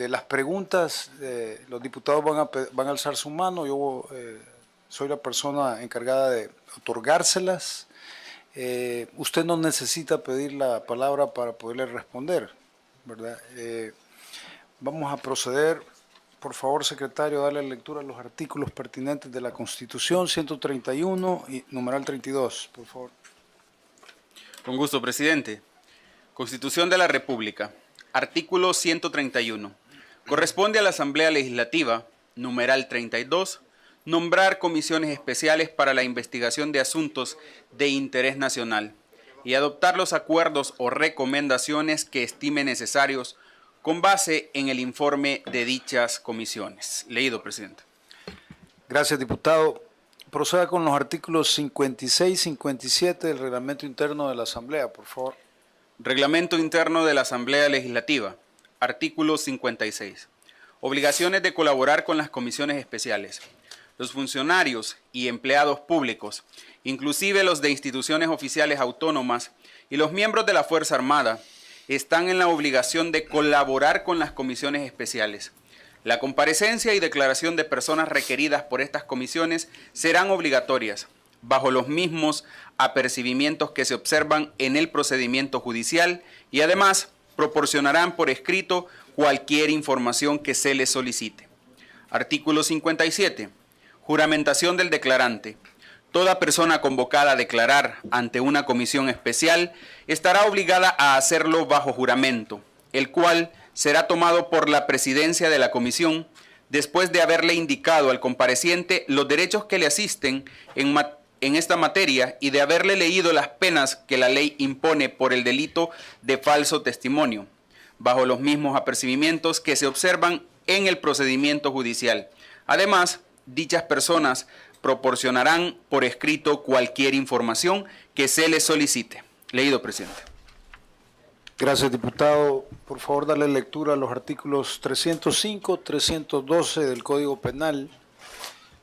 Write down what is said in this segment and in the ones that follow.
de las preguntas, los diputados van a alzar su mano. Yo soy la persona encargada de otorgárselas. Usted no necesita pedir la palabra para poderle responder, ¿verdad? Vamos a proceder. Por favor, secretario, darle lectura a los artículos pertinentes de la Constitución, 131 y numeral 32, por favor. Con gusto, presidente. Constitución de la República. Artículo 131. Corresponde a la Asamblea Legislativa, numeral 32, nombrar comisiones especiales para la investigación de asuntos de interés nacional y adoptar los acuerdos o recomendaciones que estime necesarios con base en el informe de dichas comisiones. Leído, presidente. Gracias, diputado. Proceda con los artículos 56 y 57 del Reglamento Interno de la Asamblea, por favor. Reglamento Interno de la Asamblea Legislativa. Artículo 56. Obligaciones de colaborar con las comisiones especiales. Los funcionarios y empleados públicos, inclusive los de instituciones oficiales autónomas y los miembros de la Fuerza Armada, están en la obligación de colaborar con las comisiones especiales. La comparecencia y declaración de personas requeridas por estas comisiones serán obligatorias, bajo los mismos apercibimientos que se observan en el procedimiento judicial y además proporcionarán por escrito cualquier información que se les solicite. Artículo 57. Juramentación del declarante. Toda persona convocada a declarar ante una comisión especial estará obligada a hacerlo bajo juramento, el cual será tomado por la presidencia de la comisión después de haberle indicado al compareciente los derechos que le asisten en esta materia y de haberle leído las penas que la ley impone por el delito de falso testimonio, bajo los mismos apercibimientos que se observan en el procedimiento judicial. Además, dichas personas proporcionarán por escrito cualquier información que se les solicite. Leído, presidente. Gracias, diputado. Por favor, darle lectura a los artículos 305, 312 del Código Penal,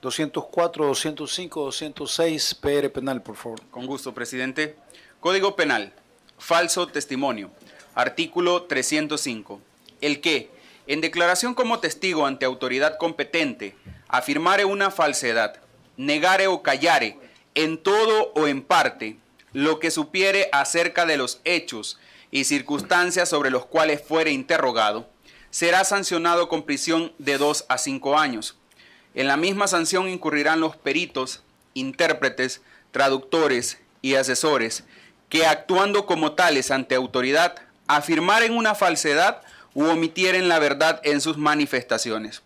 204, 205, 206, PR Penal, por favor. Con gusto, presidente. Código Penal. Falso testimonio. Artículo 305. El que, en declaración como testigo ante autoridad competente, afirmare una falsedad, negare o callare, en todo o en parte, lo que supiere acerca de los hechos y circunstancias sobre los cuales fuere interrogado, será sancionado con prisión de 2 a 5 años. En la misma sanción incurrirán los peritos, intérpretes, traductores y asesores que, actuando como tales ante autoridad, afirmaren una falsedad u omitieren la verdad en sus manifestaciones.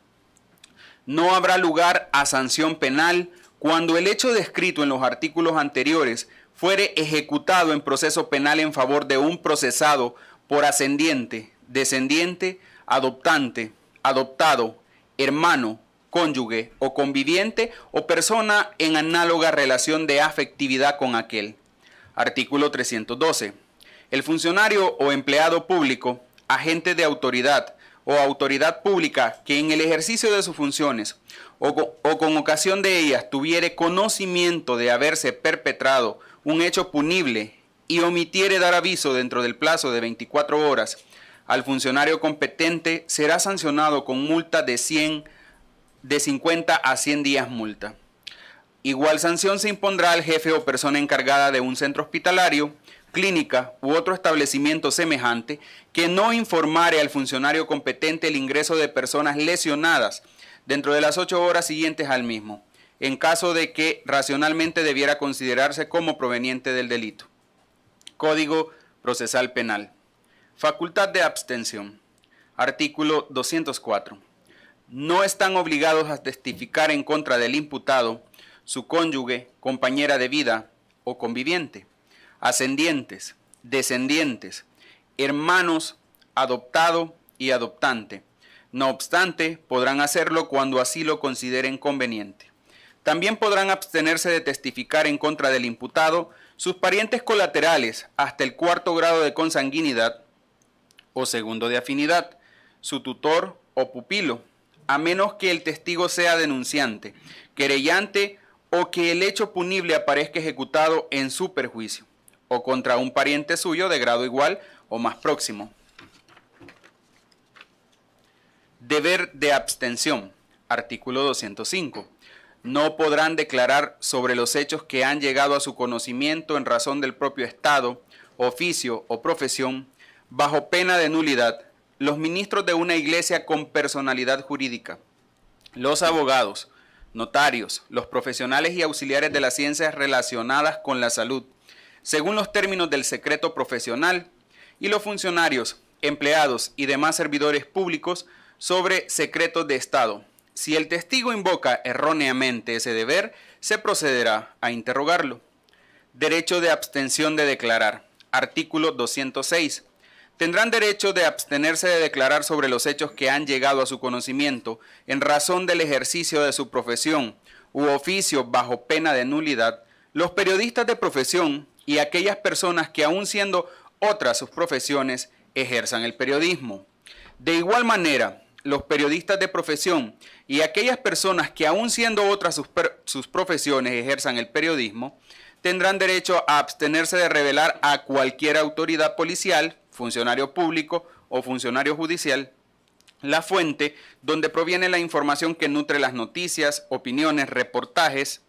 No habrá lugar a sanción penal cuando el hecho descrito en los artículos anteriores fuere ejecutado en proceso penal en favor de un procesado por ascendiente, descendiente, adoptante, adoptado, hermano, cónyuge o conviviente o persona en análoga relación de afectividad con aquel. Artículo 312. El funcionario o empleado público, agente de autoridad o autoridad pública que en el ejercicio de sus funciones o con ocasión de ellas tuviere conocimiento de haberse perpetrado un hecho punible y omitiere dar aviso dentro del plazo de 24 horas al funcionario competente, será sancionado con multa de 50 a 100 días multa. Igual sanción se impondrá al jefe o persona encargada de un centro hospitalario, clínica u otro establecimiento semejante que no informare al funcionario competente el ingreso de personas lesionadas dentro de las 8 horas siguientes al mismo, en caso de que racionalmente debiera considerarse como proveniente del delito. Código Procesal Penal. Facultad de abstención. Artículo 204. No están obligados a testificar en contra del imputado, su cónyuge, compañera de vida o conviviente, ascendientes, descendientes, hermanos, adoptado y adoptante. No obstante, podrán hacerlo cuando así lo consideren conveniente. También podrán abstenerse de testificar en contra del imputado sus parientes colaterales hasta el 4º grado de consanguinidad o 2º de afinidad, su tutor o pupilo, a menos que el testigo sea denunciante, querellante o que el hecho punible aparezca ejecutado en su perjuicio, o contra un pariente suyo de grado igual o más próximo. Deber de abstención, artículo 205. No podrán declarar sobre los hechos que han llegado a su conocimiento en razón del propio estado, oficio o profesión, bajo pena de nulidad, los ministros de una iglesia con personalidad jurídica, los abogados, notarios, los profesionales y auxiliares de las ciencias relacionadas con la salud, según los términos del secreto profesional, y los funcionarios, empleados y demás servidores públicos sobre secretos de Estado. Si el testigo invoca erróneamente ese deber, se procederá a interrogarlo. Derecho de abstención de declarar. Artículo 206. Tendrán derecho de abstenerse de declarar sobre los hechos que han llegado a su conocimiento en razón del ejercicio de su profesión u oficio bajo pena de nulidad los periodistas de profesión y aquellas personas que, aun siendo otras sus profesiones, ejerzan el periodismo. De igual manera, los periodistas de profesión y aquellas personas que, aun siendo otras sus profesiones, ejerzan el periodismo, tendrán derecho a abstenerse de revelar a cualquier autoridad policial, funcionario público o funcionario judicial la fuente donde proviene la información que nutre las noticias, opiniones, reportajes,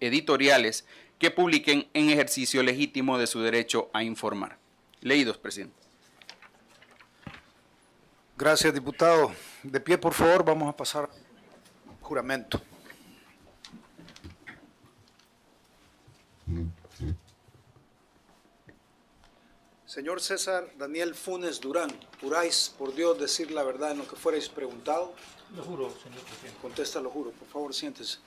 editoriales que publiquen en ejercicio legítimo de su derecho a informar. Leídos, presidente. Gracias, diputado. De pie, por favor, vamos a pasar al juramento. Señor César Daniel Funes Durán, ¿juráis por Dios decir la verdad en lo que fuerais preguntado? Lo juro, señor presidente. Contesta, lo juro. Por favor, siéntese.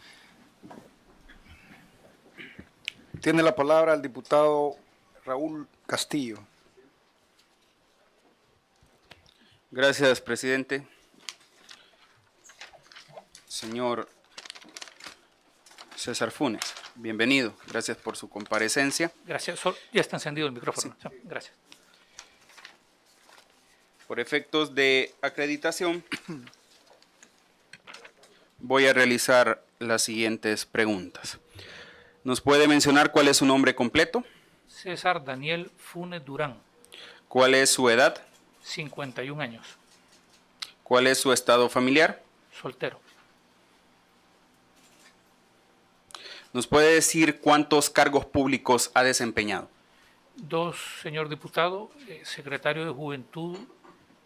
Tiene la palabra el diputado Raúl Castillo. Gracias, presidente. Señor César Funes, bienvenido. Gracias por su comparecencia. Gracias. Ya está encendido el micrófono. Sí. Gracias. Por efectos de acreditación, voy a realizar las siguientes preguntas. ¿Nos puede mencionar cuál es su nombre completo? César Daniel Funes Durán, ¿Cuál es su edad? 51 años, ¿Cuál es su estado familiar? soltero. ¿Nos puede decir cuántos cargos públicos ha desempeñado? 2, señor diputado, secretario de Juventud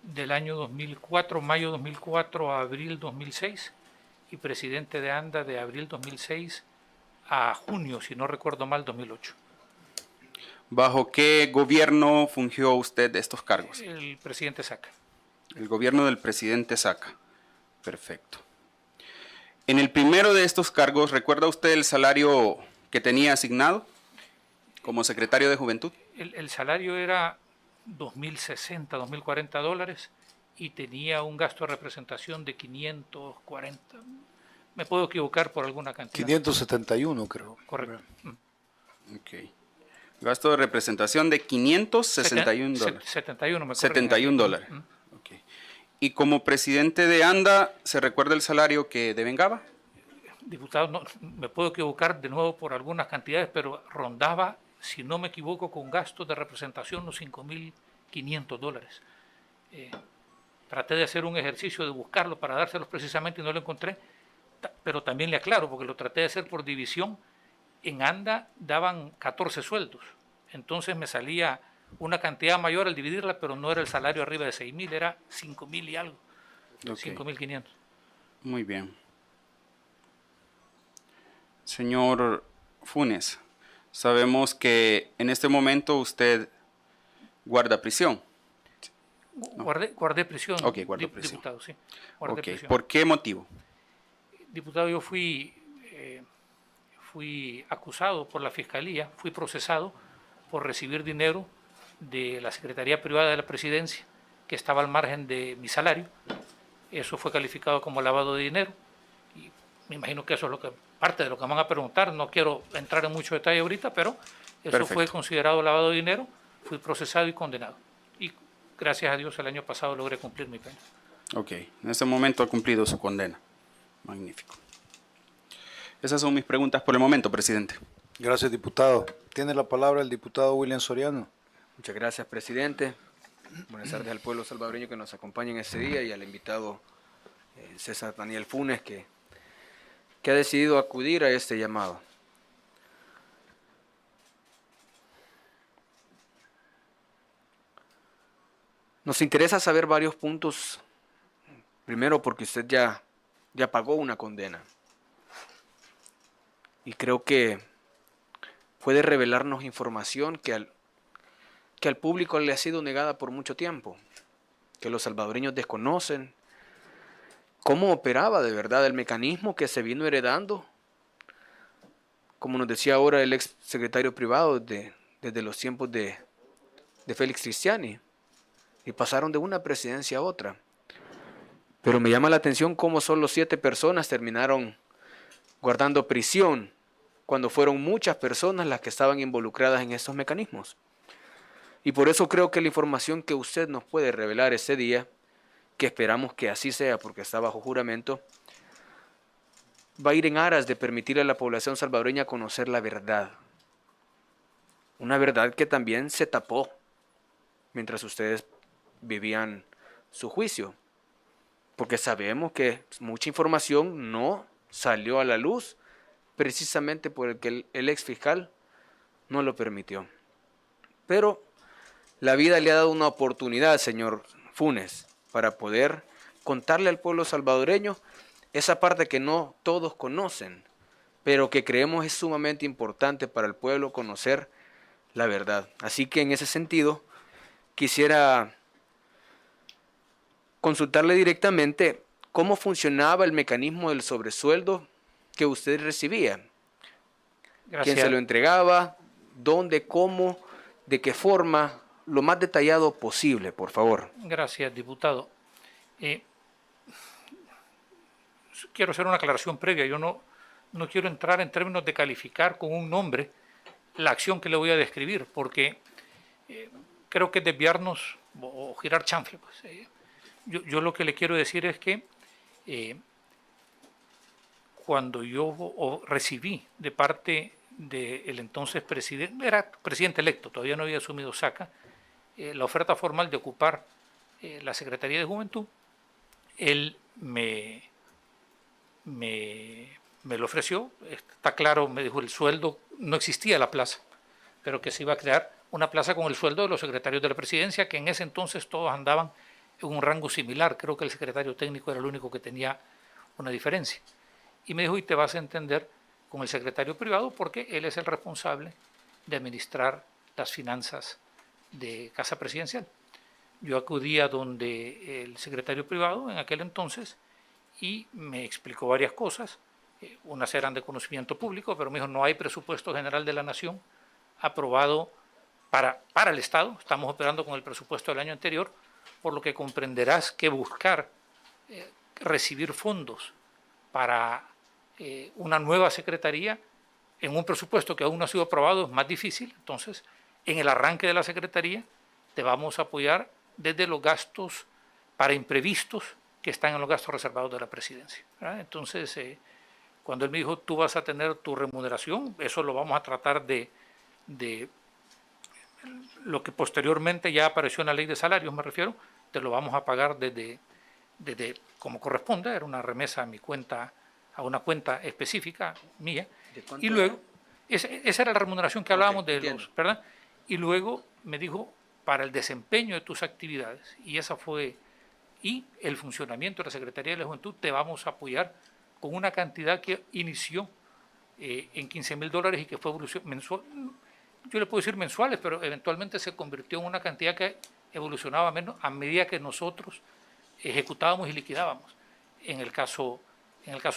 del año 2004, mayo 2004 a abril 2006, y presidente de ANDA de abril 2006 a junio, si no recuerdo mal, 2008. ¿Bajo qué gobierno fungió usted estos cargos? El presidente Saca. El gobierno del presidente Saca. Perfecto. En el primero de estos cargos, ¿recuerda usted el salario que tenía asignado como secretario de Juventud? El salario era $2.060, $2.040 y tenía un gasto de representación de 540. Me puedo equivocar por alguna cantidad. 571, creo. Correcto. Ok. Gasto de representación de $561. 71, me corrigen. 71 dólares. Ok. ¿Y como presidente de ANDA, se recuerda el salario que devengaba? Diputado, no, me puedo equivocar de nuevo por algunas cantidades, pero rondaba, si no me equivoco, con gastos de representación los $5.500. Traté de hacer un ejercicio de buscarlo para dárselos precisamente y no lo encontré, pero también le aclaro, porque lo traté de hacer por división. En ANDA daban 14 sueldos, entonces me salía una cantidad mayor al dividirla, pero no era el salario arriba de 6.000, era 5.000 y algo, Okay. 5.500. Muy bien. Señor Funes, sabemos que en este momento usted guarda prisión. No. Guardé prisión, Ok, guardó prisión. diputado, sí. Guardé Ok, prisión. ¿por qué motivo? Diputado, yo fui acusado por la Fiscalía, fui procesado por recibir dinero de la Secretaría Privada de la Presidencia, que estaba al margen de mi salario. Eso fue calificado como lavado de dinero. Y me imagino que eso es lo que, parte de lo que me van a preguntar. No quiero entrar en mucho detalle ahorita, pero eso Perfecto. fue considerado lavado de dinero. Fui procesado y condenado. Y gracias a Dios el año pasado logré cumplir mi pena. Ok, en este momento ha cumplido su condena. Magnífico. Esas son mis preguntas por el momento, presidente. Gracias, diputado. Tiene la palabra el diputado William Soriano. Muchas gracias, presidente. Buenas tardes al pueblo salvadoreño que nos acompaña en este día y al invitado César Daniel Funes, que ha decidido acudir a este llamado. Nos interesa saber varios puntos. Primero, porque usted ya pagó una condena. Y creo que puede revelarnos información que al público le ha sido negada por mucho tiempo, que los salvadoreños desconocen cómo operaba de verdad el mecanismo que se vino heredando, como nos decía ahora el ex secretario privado desde los tiempos de Félix Cristiani, y pasaron de una presidencia a otra. Pero me llama la atención cómo solo 7 personas terminaron guardando prisión, cuando fueron muchas personas las que estaban involucradas en estos mecanismos. Y por eso creo que la información que usted nos puede revelar ese día, que esperamos que así sea porque está bajo juramento, va a ir en aras de permitir a la población salvadoreña conocer la verdad. Una verdad que también se tapó mientras ustedes vivían su juicio. Porque sabemos que mucha información no salió a la luz precisamente porque el ex fiscal no lo permitió. Pero la vida le ha dado una oportunidad, señor Funes, para poder contarle al pueblo salvadoreño esa parte que no todos conocen, pero que creemos es sumamente importante para el pueblo conocer la verdad. Así que en ese sentido, quisiera consultarle directamente cómo funcionaba el mecanismo del sobresueldo que usted recibía. Gracias. ¿Quién se lo entregaba? ¿Dónde? ¿Cómo? ¿De qué forma? Lo más detallado posible, por favor. Gracias, diputado. Quiero hacer una aclaración previa. Yo no quiero entrar en términos de calificar con un nombre la acción que le voy a describir, porque creo que es desviarnos o girar chanfle. Pues. Yo lo que le quiero decir es que cuando yo recibí de parte del entonces presidente, era presidente electo, todavía no había asumido Saca, la oferta formal de ocupar la Secretaría de Juventud, él me lo ofreció. Está claro, me dijo, el sueldo, no existía la plaza, pero que se iba a crear una plaza con el sueldo de los secretarios de la presidencia, que en ese entonces todos andaban en un rango similar. Creo que el secretario técnico era el único que tenía una diferencia. Y me dijo, y te vas a entender con el secretario privado porque él es el responsable de administrar las finanzas de Casa Presidencial. Yo acudí a donde el secretario privado en aquel entonces y me explicó varias cosas. Unas eran de conocimiento público, pero me dijo, no hay presupuesto general de la Nación aprobado para el Estado. Estamos operando con el presupuesto del año anterior, por lo que comprenderás que buscar recibir fondos para una nueva secretaría en un presupuesto que aún no ha sido aprobado es más difícil. Entonces, en el arranque de la secretaría te vamos a apoyar desde los gastos para imprevistos que están en los gastos reservados de la presidencia, ¿verdad? Entonces, cuando él me dijo, tú vas a tener tu remuneración, eso lo vamos a tratar de lo que posteriormente ya apareció en la ley de salarios, me refiero, te lo vamos a pagar desde como corresponde, era una remesa a mi cuenta, a una cuenta específica mía, y luego, esa era la remuneración que hablábamos de los, ¿verdad? Y luego me dijo, para el desempeño de tus actividades, y esa fue, y el funcionamiento de la Secretaría de la Juventud, te vamos a apoyar con una cantidad que inició en $15,000 y que fue mensual, yo le puedo decir mensuales, pero eventualmente se convirtió en una cantidad que evolucionaba menos a medida que nosotros ejecutábamos y liquidábamos, en el caso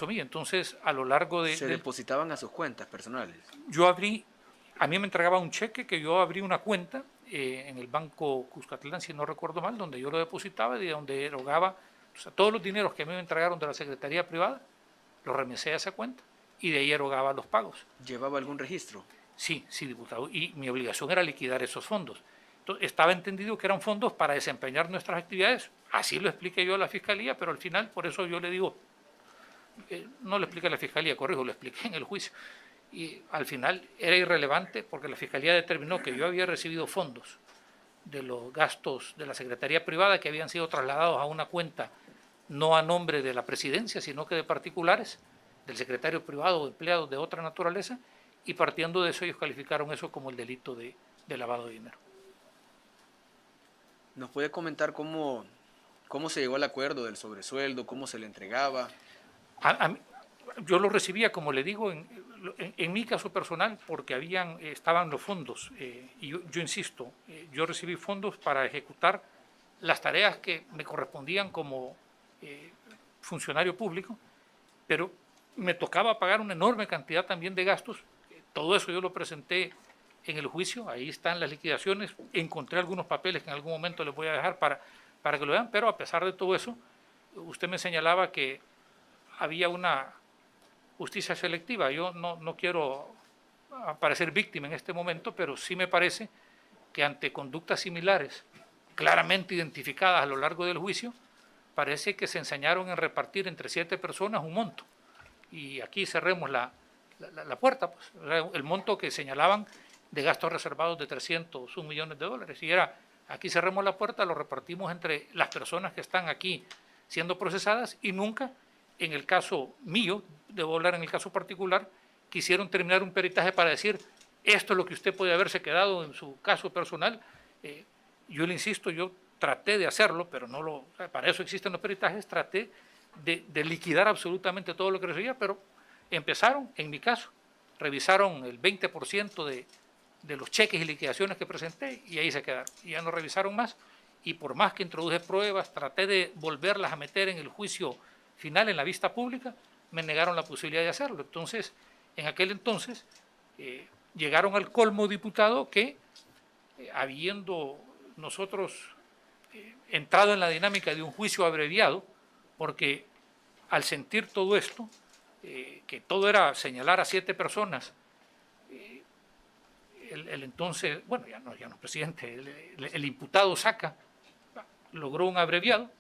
mío. Entonces, a lo largo de... ¿Se depositaban a sus cuentas personales? A mí me entregaba un cheque que yo abrí una cuenta en el Banco Cuscatlán, si no recuerdo mal, donde yo lo depositaba y de donde erogaba, o sea, todos los dineros que a mí me entregaron de la Secretaría Privada, los remesé a esa cuenta y de ahí erogaba los pagos. ¿Llevaba algún registro? Sí, diputado, y mi obligación era liquidar esos fondos. Entonces, estaba entendido que eran fondos para desempeñar nuestras actividades, así lo expliqué yo a la Fiscalía, pero al final, por eso yo le digo, no lo expliqué a la Fiscalía, corrijo, lo expliqué en el juicio, y al final era irrelevante porque la Fiscalía determinó que yo había recibido fondos de los gastos de la Secretaría Privada que habían sido trasladados a una cuenta no a nombre de la presidencia, sino que de particulares, del secretario privado o empleados de otra naturaleza, y partiendo de eso ellos calificaron eso como el delito de lavado de dinero. ¿Nos puede comentar cómo se llegó al acuerdo del sobresueldo, cómo se le entregaba? Yo lo recibía, como le digo, en mi caso personal, porque estaban los fondos, y yo insisto, yo recibí fondos para ejecutar las tareas que me correspondían como funcionario público, pero me tocaba pagar una enorme cantidad también de gastos. Todo eso yo lo presenté en el juicio, ahí están las liquidaciones, encontré algunos papeles que en algún momento les voy a dejar para que lo vean, pero a pesar de todo eso, usted me señalaba que había una justicia selectiva. Yo no quiero aparecer víctima en este momento, pero sí me parece que ante conductas similares, claramente identificadas a lo largo del juicio, parece que se ensañaron en repartir entre 7 personas un monto. Y aquí cerremos la puerta, pues, el monto que señalaban de gastos reservados de 301 millones de dólares. Y era, aquí cerremos la puerta, lo repartimos entre las personas que están aquí siendo procesadas, y nunca, en el caso mío, debo hablar en el caso particular, quisieron terminar un peritaje para decir, esto es lo que usted puede haberse quedado en su caso personal. Yo le insisto, yo traté de hacerlo, pero para eso existen los peritajes, traté de liquidar absolutamente todo lo que recibía, pero empezaron, en mi caso, revisaron el 20% de los cheques y liquidaciones que presenté, y ahí se quedaron, y ya no revisaron más, y por más que introduje pruebas, traté de volverlas a meter en el juicio final, en la vista pública, me negaron la posibilidad de hacerlo. Entonces, en aquel entonces, llegaron al colmo, diputado, que habiendo nosotros entrado en la dinámica de un juicio abreviado, porque al sentir todo esto, que todo era señalar a 7 personas, el entonces, bueno, ya no presidente, el imputado Saca logró un abreviado,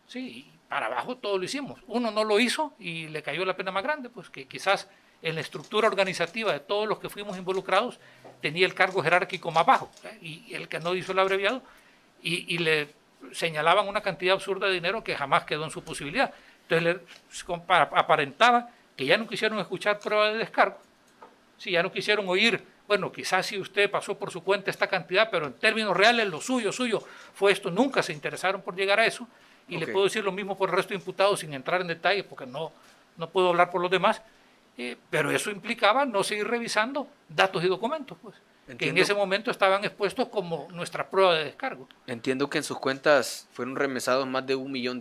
sí, y para abajo todo lo hicimos. Uno no lo hizo y le cayó la pena más grande, pues que quizás en la estructura organizativa de todos los que fuimos involucrados tenía el cargo jerárquico más bajo, y el que no hizo el abreviado, y le señalaban una cantidad absurda de dinero que jamás quedó en su posibilidad. Entonces aparentaba que ya no quisieron escuchar prueba de descargo, si ya no quisieron oír, bueno, quizás si usted pasó por su cuenta esta cantidad, pero en términos reales lo suyo fue esto, nunca se interesaron por llegar a eso. Y le puedo decir lo mismo por el resto de imputados sin entrar en detalles, porque no puedo hablar por los demás, pero eso implicaba no seguir revisando datos y documentos, pues, que en ese momento estaban expuestos como nuestra prueba de descargo. Entiendo que en sus cuentas fueron remesados más de $1 millón.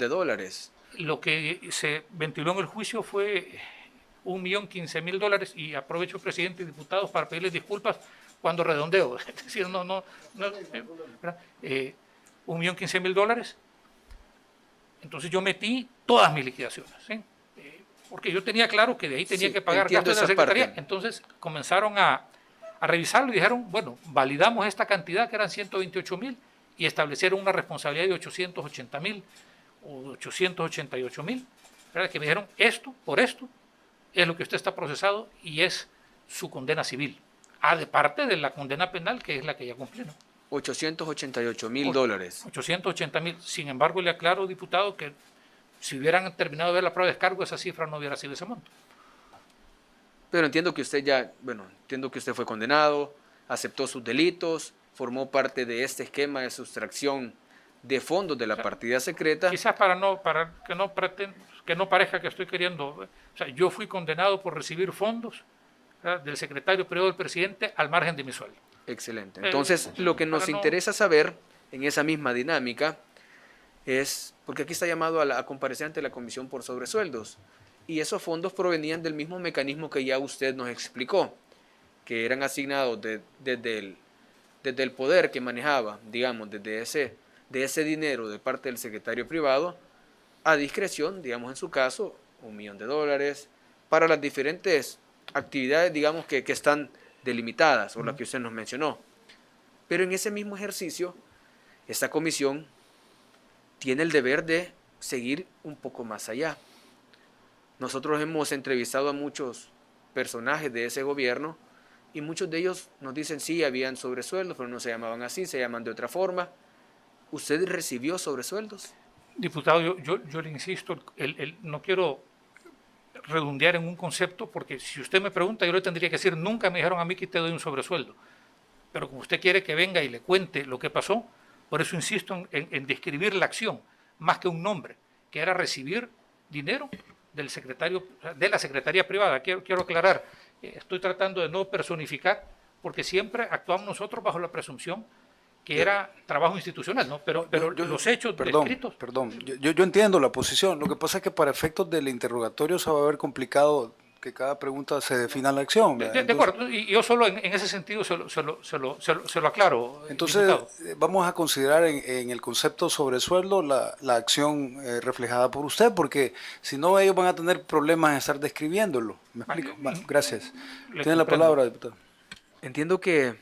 Lo que se ventiló en el juicio fue $1.015.000, y aprovecho, presidente y diputados, para pedirles disculpas cuando redondeo, es decir, $1.015.000. Entonces yo metí todas mis liquidaciones, ¿sí? Porque yo tenía claro que de ahí tenía que pagar gastos de la Secretaría. Entonces comenzaron a revisarlo y dijeron, bueno, validamos esta cantidad, que eran 128.000, y establecieron una responsabilidad de 880.000 o 888.000, que me dijeron, por esto, es lo que usted está procesado y es su condena civil, de parte de la condena penal, que es la que ya cumplí, ¿no? $888.000. $880.000. Sin embargo, le aclaro, diputado, que si hubieran terminado de ver la prueba de descargo, esa cifra no hubiera sido ese monto. Pero entiendo que usted fue condenado, aceptó sus delitos, formó parte de este esquema de sustracción de fondos de la partida secreta. Quizás para que no parezca que estoy queriendo, o sea, yo fui condenado por recibir fondos, ¿verdad?, del secretario privado del presidente al margen de mi sueldo. Excelente. Entonces, lo que nos interesa saber en esa misma dinámica es, porque aquí está llamado a comparecer ante la Comisión por Sobresueldos, y esos fondos provenían del mismo mecanismo que ya usted nos explicó, que eran asignados desde el poder que manejaba, digamos, de ese dinero de parte del secretario privado, a discreción, digamos en su caso, $1 millón, para las diferentes actividades, digamos, que están delimitadas, o las que usted nos mencionó. Pero en ese mismo ejercicio, esta comisión tiene el deber de seguir un poco más allá. Nosotros hemos entrevistado a muchos personajes de ese gobierno y muchos de ellos nos dicen, sí, habían sobresueldos, pero no se llamaban así, se llaman de otra forma. ¿Usted recibió sobresueldos? Diputado, yo le insisto, no quiero redondear en un concepto, porque si usted me pregunta, yo le tendría que decir, nunca me dijeron a mí que te doy un sobresueldo. Pero como usted quiere que venga y le cuente lo que pasó, por eso insisto en describir la acción, más que un nombre, que era recibir dinero del secretario, de la Secretaría Privada. Quiero aclarar, estoy tratando de no personificar, porque siempre actuamos nosotros bajo la presunción que era trabajo institucional, ¿no? Pero los hechos descritos... Perdón, yo entiendo la posición. Lo que pasa es que para efectos del interrogatorio se va a ver complicado que cada pregunta se defina la acción. De acuerdo, y yo solo en ese sentido se lo aclaro. Entonces, diputado. vamos a considerar en el concepto sobresueldo la acción reflejada por usted, porque si no ellos van a tener problemas en estar describiéndolo. ¿Me explico? Bueno, gracias. Tiene la palabra, diputado. Entiendo que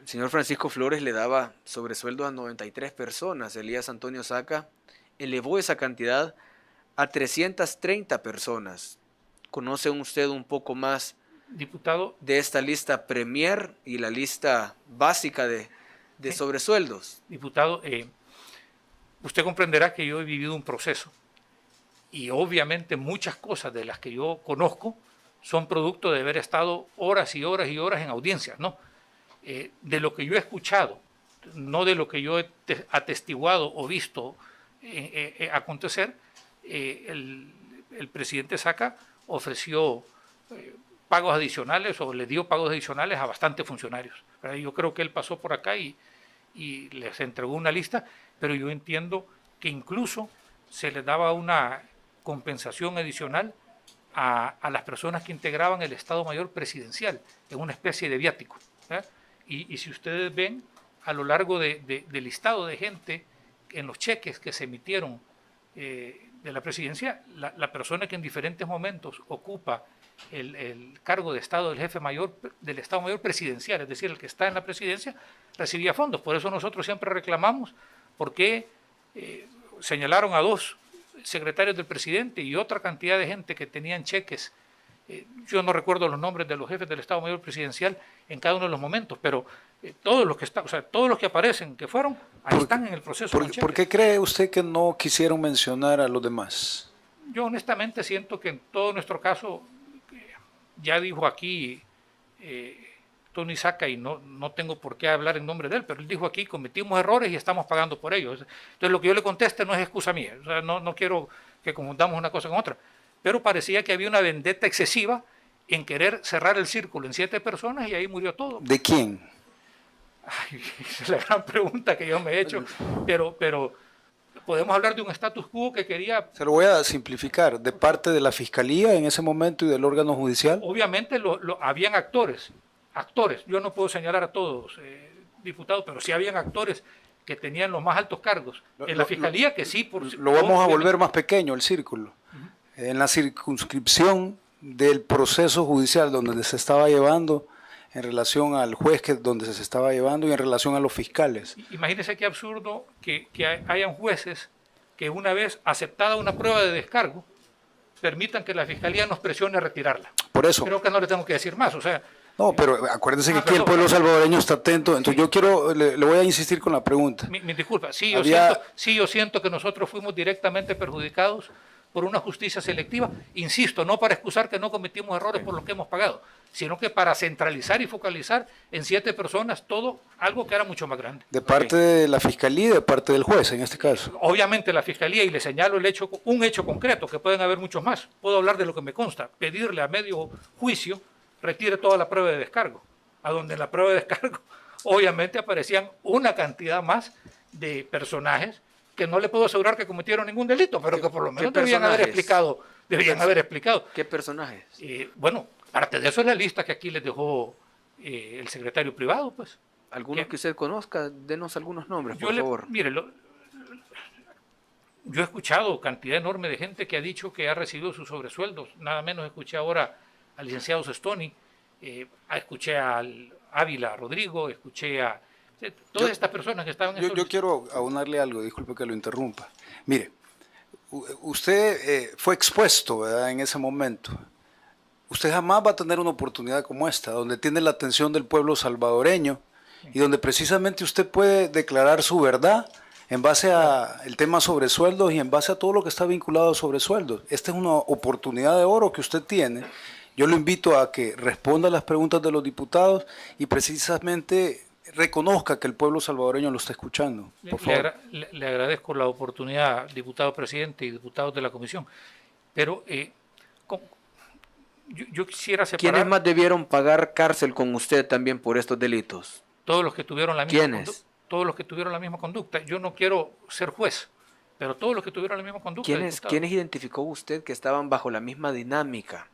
el señor Francisco Flores le daba sobresueldo a 93 personas. Elías Antonio Saca elevó esa cantidad a 330 personas. ¿Conoce usted un poco más, diputado, de esta lista Premier y la lista básica de sobresueldos? Diputado, usted comprenderá que yo he vivido un proceso y obviamente muchas cosas de las que yo conozco son producto de haber estado horas y horas y horas en audiencias, ¿no? De lo que yo he escuchado, no de lo que yo he atestiguado o visto acontecer, el presidente Saca ofreció pagos adicionales o le dio pagos adicionales a bastantes funcionarios. Yo creo que él pasó por acá y les entregó una lista, pero yo entiendo que incluso se les daba una compensación adicional a las personas que integraban el Estado Mayor Presidencial, en una especie de viático. Y si ustedes ven, a lo largo del listado de gente en los cheques que se emitieron de la presidencia, la persona que en diferentes momentos ocupa el cargo de Estado del jefe mayor del Estado Mayor Presidencial, es decir, el que está en la presidencia, recibía fondos. Por eso nosotros siempre reclamamos porque señalaron a 2 secretarios del presidente y otra cantidad de gente que tenían cheques. Yo no recuerdo los nombres de los jefes del Estado Mayor Presidencial en cada uno de los momentos, pero todos los que están, o sea, todos los que aparecen, que fueron, ahí están en el proceso. ¿Por qué cree usted que no quisieron mencionar a los demás? Yo honestamente siento que en todo nuestro caso, ya dijo aquí Tony Saca, y no tengo por qué hablar en nombre de él, pero él dijo aquí, cometimos errores y estamos pagando por ellos. Entonces lo que yo le conteste no es excusa mía, o sea, no quiero que confundamos una cosa con otra, pero parecía que había una vendetta excesiva en querer cerrar el círculo en 7 personas y ahí murió todo. ¿De quién? Ay, esa es la gran pregunta que yo me he hecho, pero podemos hablar de un status quo que quería... Se lo voy a simplificar. ¿De parte de la Fiscalía en ese momento y del órgano judicial? Obviamente habían actores, yo no puedo señalar a todos, diputados, pero sí habían actores que tenían los más altos cargos. En la Fiscalía que sí... Lo vamos a volver más pequeño el círculo. En la circunscripción del proceso judicial donde se estaba llevando, en relación al juez donde se estaba llevando y en relación a los fiscales. Imagínese qué absurdo que hayan jueces que una vez aceptada una prueba de descargo permitan que la Fiscalía nos presione a retirarla. Por eso. Creo que no le tengo que decir más, o sea... No, pero acuérdese que aquí el pueblo salvadoreño está atento, entonces yo le voy a insistir con la pregunta. Mi disculpa, sí, yo siento que nosotros fuimos directamente perjudicados por una justicia selectiva, insisto, no para excusar que no cometimos errores por lo que hemos pagado, sino que para centralizar y focalizar en 7 personas todo algo que era mucho más grande. De parte de la Fiscalía y de parte del juez, en este caso. Obviamente la Fiscalía, y le señalo un hecho concreto, que pueden haber muchos más, puedo hablar de lo que me consta, pedirle a medio juicio retire toda la prueba de descargo, a donde en la prueba de descargo obviamente aparecían una cantidad más de personajes que no le puedo asegurar que cometieron ningún delito, pero que por lo menos deberían haber explicado. ¿Qué personajes? Bueno, parte de eso es la lista que aquí les dejó el secretario privado, pues. Algunos que usted conozca, denos algunos nombres, por favor. Mire, yo he escuchado cantidad enorme de gente que ha dicho que ha recibido sus sobresueldos, nada menos escuché ahora al licenciado Sestoni, escuché al Ávila Rodrigo, escuché a todas estas personas que estaban... Yo quiero aunarle algo, disculpe que lo interrumpa. Mire, usted fue expuesto, ¿verdad?, en ese momento. Usted jamás va a tener una oportunidad como esta, donde tiene la atención del pueblo salvadoreño y donde precisamente usted puede declarar su verdad en base a el tema sobre sueldos y en base a todo lo que está vinculado a sobre sueldos. Esta es una oportunidad de oro que usted tiene. Yo lo invito a que responda a las preguntas de los diputados y precisamente reconozca que el pueblo salvadoreño lo está escuchando. Por favor. Le agradezco la oportunidad, diputado presidente y diputados de la comisión, pero yo quisiera separar... ¿Quiénes más debieron pagar cárcel con usted también por estos delitos? Todos los que tuvieron la misma ¿Quiénes? todos los que tuvieron la misma conducta. Yo no quiero ser juez, pero todos los que tuvieron la misma conducta. ¿Quiénes identificó usted que estaban bajo la misma dinámica?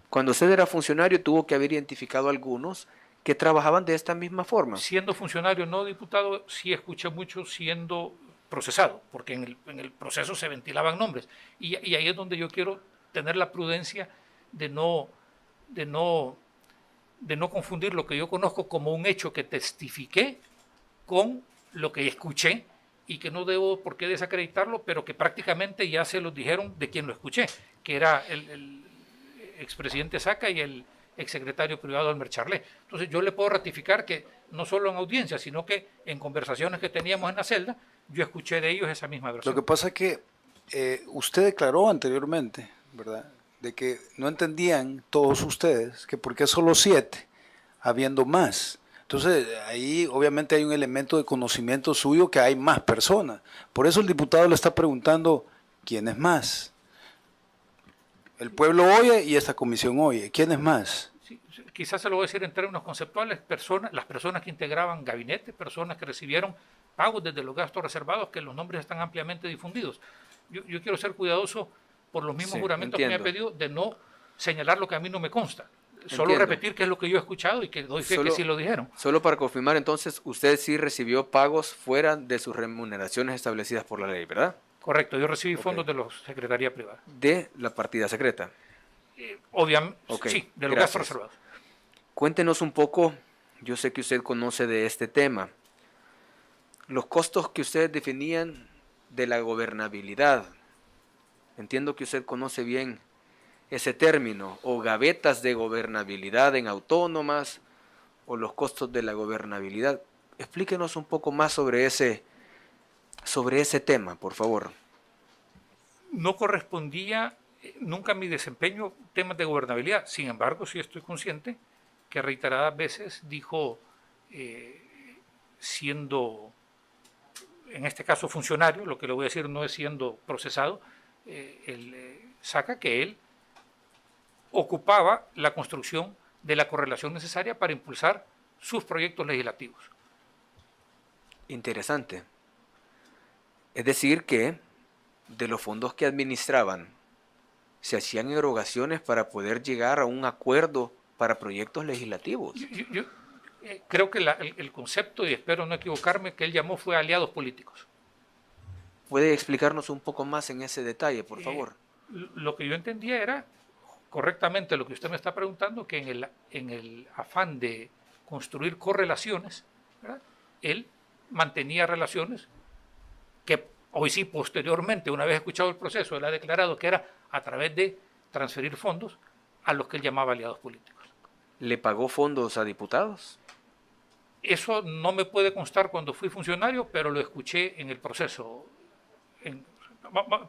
Cuando usted era funcionario tuvo que haber identificado a algunos que trabajaban de esta misma forma. Siendo funcionario, no diputado, sí escuché mucho siendo procesado, porque en el proceso se ventilaban nombres. Y ahí es donde yo quiero tener la prudencia de no confundir lo que yo conozco como un hecho que testifiqué con lo que escuché y que no debo por qué desacreditarlo, pero que prácticamente ya se lo dijeron de quien lo escuché, que era el expresidente Saca y el exsecretario privado Elmer Charlet. Entonces yo le puedo ratificar que no solo en audiencia, sino que en conversaciones que teníamos en la celda, yo escuché de ellos esa misma versión. Lo que pasa es que usted declaró anteriormente, ¿verdad?, de que no entendían todos ustedes que por qué solo 7, habiendo más. Entonces, ahí obviamente hay un elemento de conocimiento suyo que hay más personas. Por eso el diputado le está preguntando, ¿quién es más? El pueblo oye y esta comisión oye. ¿Quién es más? Sí, quizás se lo voy a decir en términos conceptuales, las personas que integraban gabinete, personas que recibieron pagos desde los gastos reservados, que los nombres están ampliamente difundidos. Yo quiero ser cuidadoso por los mismos juramentos que me ha pedido de no señalar lo que a mí no me consta. Solo repetir qué es lo que yo he escuchado y que doy fe que sí lo dijeron. Solo para confirmar, entonces, usted sí recibió pagos fuera de sus remuneraciones establecidas por la ley, ¿verdad? Correcto, yo recibí fondos de la Secretaría Privada. De la partida secreta. Obviamente, sí, de los gastos reservados. Cuéntenos un poco, yo sé que usted conoce de este tema, los costos que ustedes definían de la gobernabilidad. Entiendo que usted conoce bien ese término, o gavetas de gobernabilidad en autónomas, o los costos de la gobernabilidad. Explíquenos un poco más sobre ese tema, por favor. No correspondía nunca a mi desempeño temas de gobernabilidad. Sin embargo, sí estoy consciente que reiteradas veces dijo, siendo, en este caso funcionario, lo que le voy a decir no es siendo procesado, Saca que él ocupaba la construcción de la correlación necesaria para impulsar sus proyectos legislativos. Interesante. Es decir que de los fondos que administraban se hacían erogaciones para poder llegar a un acuerdo para proyectos legislativos. Yo creo que el concepto, y espero no equivocarme, que él llamó fue aliados políticos. ¿Puede explicarnos un poco más en ese detalle, por favor? Lo que yo entendía era correctamente lo que usted me está preguntando, que en el afán de construir correlaciones, ¿verdad?, él mantenía relaciones que hoy sí, posteriormente, una vez escuchado el proceso, él ha declarado que era a través de transferir fondos a los que él llamaba aliados políticos. ¿Le pagó fondos a diputados? Eso no me puede constar cuando fui funcionario, pero lo escuché en el proceso.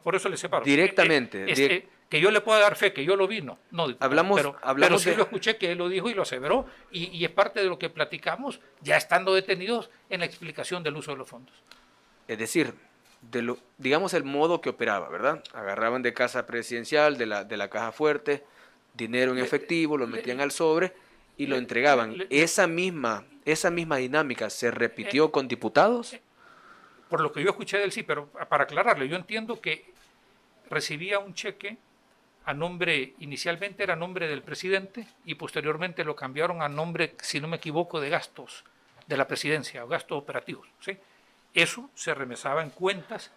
Por eso le separo. Directamente. Que yo le pueda dar fe, que yo lo vi, no. Pero sí lo escuché que él lo dijo y lo aseveró, y es parte de lo que platicamos, ya estando detenidos en la explicación del uso de los fondos. Es decir, digamos el modo que operaba, ¿verdad? Agarraban de casa presidencial, de la caja fuerte, dinero en efectivo, lo metían al sobre y lo entregaban. ¿Esa misma dinámica se repitió con diputados? Por lo que yo escuché de él, sí, pero para aclararle, yo entiendo que recibía un cheque a nombre, inicialmente era a nombre del presidente y posteriormente lo cambiaron a nombre, si no me equivoco, de gastos de la presidencia o gastos operativos, ¿sí? Eso se remesaba en cuentas,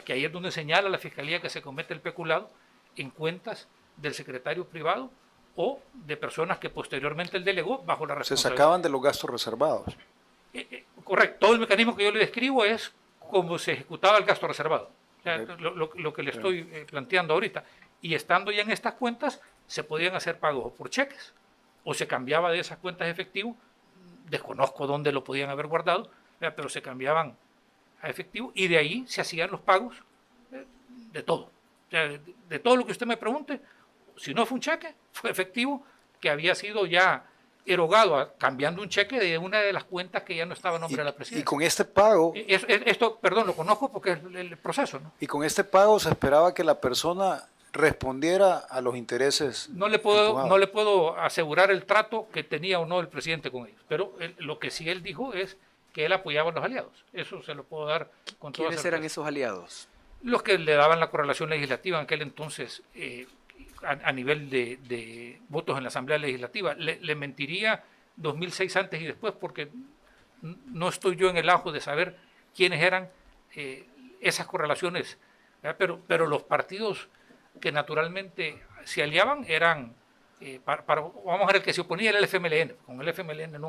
que ahí es donde señala la Fiscalía que se comete el peculado, en cuentas del secretario privado o de personas que posteriormente él delegó bajo la responsabilidad. Se sacaban de los gastos reservados. Correcto. Todo el mecanismo que yo le describo es cómo se ejecutaba el gasto reservado. O sea, lo que le estoy planteando ahorita. Y estando ya en estas cuentas, se podían hacer pagos por cheques o se cambiaba de esas cuentas de efectivo. Desconozco dónde lo podían haber guardado, pero se cambiaban a efectivo y de ahí se hacían los pagos de todo. O sea, de todo lo que usted me pregunte, si no fue un cheque, fue efectivo que había sido ya erogado cambiando un cheque de una de las cuentas que ya no estaba a nombre de la presidencia. Y con este pago, Esto, perdón, lo conozco porque es el proceso, ¿no? y con este pago se esperaba que la persona respondiera a los intereses. No le puedo asegurar el trato que tenía o no el presidente con ellos, pero lo que sí él dijo es que él apoyaba a los aliados. Eso se lo puedo dar con toda ¿Quiénes certeza. eran esos aliados? Los que le daban la correlación legislativa en aquel entonces a nivel de votos en la Asamblea Legislativa. Le mentiría 2006 antes y después porque no estoy yo en el ajo de saber quiénes eran esas correlaciones, pero los partidos que naturalmente se aliaban eran, vamos a ver, el que se oponía era el FMLN. Con el FMLN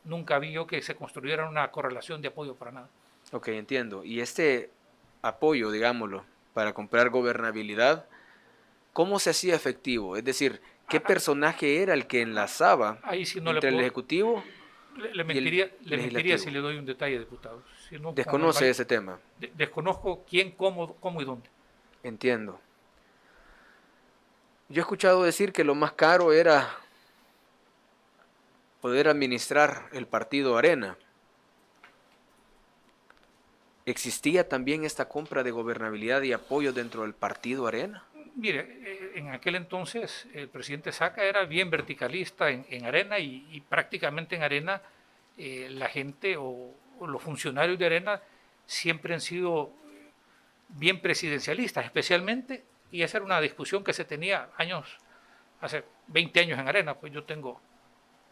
nunca vi yo que se construyera una correlación de apoyo para nada. Ok, entiendo. Y este apoyo, digámoslo, para comprar gobernabilidad, ¿cómo se hacía efectivo? Es decir, ¿qué personaje era el que enlazaba ahí sí no entre le el puedo, Ejecutivo? le mentiría si le doy un detalle, diputado. Si no, Desconoce ese tema. Desconozco quién, cómo y dónde. Entiendo. Yo he escuchado decir que lo más caro era poder administrar el partido Arena. ¿Existía también esta compra de gobernabilidad y apoyo dentro del partido Arena? Mire, en aquel entonces el presidente Saca era bien verticalista en Arena y prácticamente en Arena la gente o los funcionarios de Arena siempre han sido bien presidencialistas, especialmente, y esa era una discusión que se tenía hace 20 años en Arena, pues yo tengo